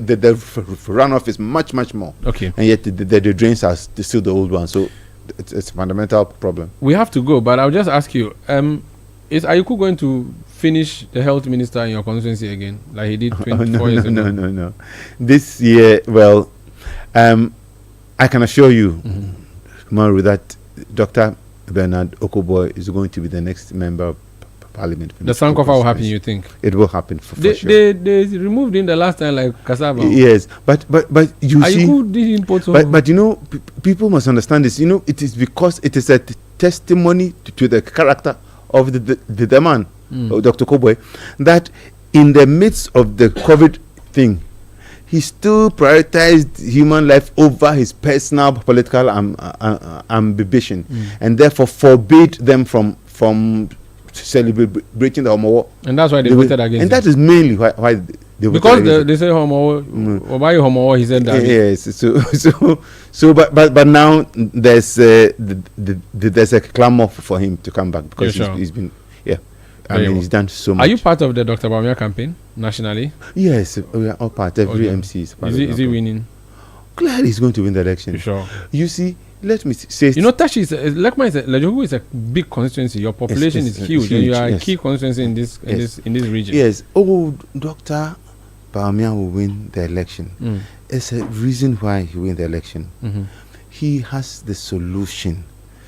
runoff is much more. Okay. And yet the drains are still the old ones. So it's a fundamental problem. We have to go, but I'll just ask you, is Ayuku going to finish the health minister in your constituency again, like he did 24 years ago? No. This year, well, I can assure you, Maru, that Dr. Bernard Okoboy is going to be the next member of Parliament. The Sankofa will happen, you think? It will happen for sure. They removed him the last time, like cassava. Yes, but you Ayuku did import. But people must understand this. It is because it is a testimony to the character of the man, Dr. Okoboy, that in the midst of the COVID thing, he still prioritized human life over his personal political ambition, and therefore forbade them from celebrating the Homo. And that's why they voted against him. And that is mainly why they voted because against they say Homo, why Homo? He said that. Yes. So but now there's a clamor for him to come back because he's been he's done so much. Are you part of the Dr. Baumia campaign nationally? Yes, we are all part. Every MC is part. Is he winning? Clearly, he's going to win the election. Sure. You see, let me say. Tashi is Lejukuku is a big constituency. Your population is huge, and you are a key constituency in this region. Yes. Dr. Baumia will win the election. It's a reason why he win the election. He has the solution.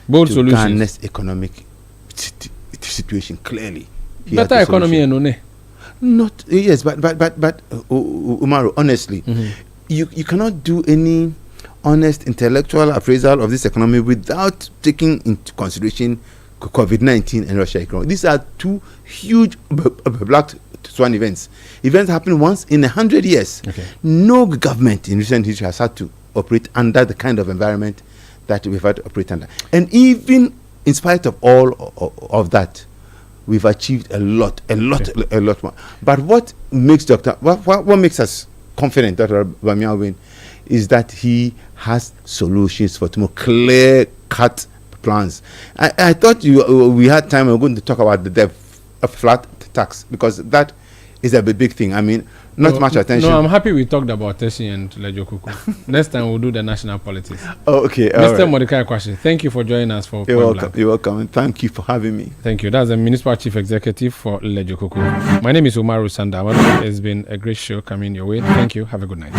Bold to solutions. Ghana's economic situation clearly. Better economy, Not yes, but Umaru, honestly, you cannot do any honest intellectual appraisal of this economy without taking into consideration COVID-19 and Russia economy. These are two huge black swan events happening once in 100 years. No government in recent history has had to operate under the kind of environment that we've had to operate under. And even in spite of all of that, we've achieved a lot more. But what makes what makes us confident Dr. Bawumia win is that he has solutions for tomorrow, clear-cut plans. I thought we had time. We were going to talk about the flat tax, because that is a big thing. I mean, not much attention. No, I'm happy we talked about Teshi and Lejo Kuku. Next time we'll do the national politics. Oh, okay. Mr. Mordecai Kwashi, thank you for joining us for You're welcome. You're welcome. And thank you for having me. Thank you. That's the Municipal Chief Executive for Lejo Kuku. My name is Umaru Sanda. It's been a great show coming your way. Thank you. Have a good night.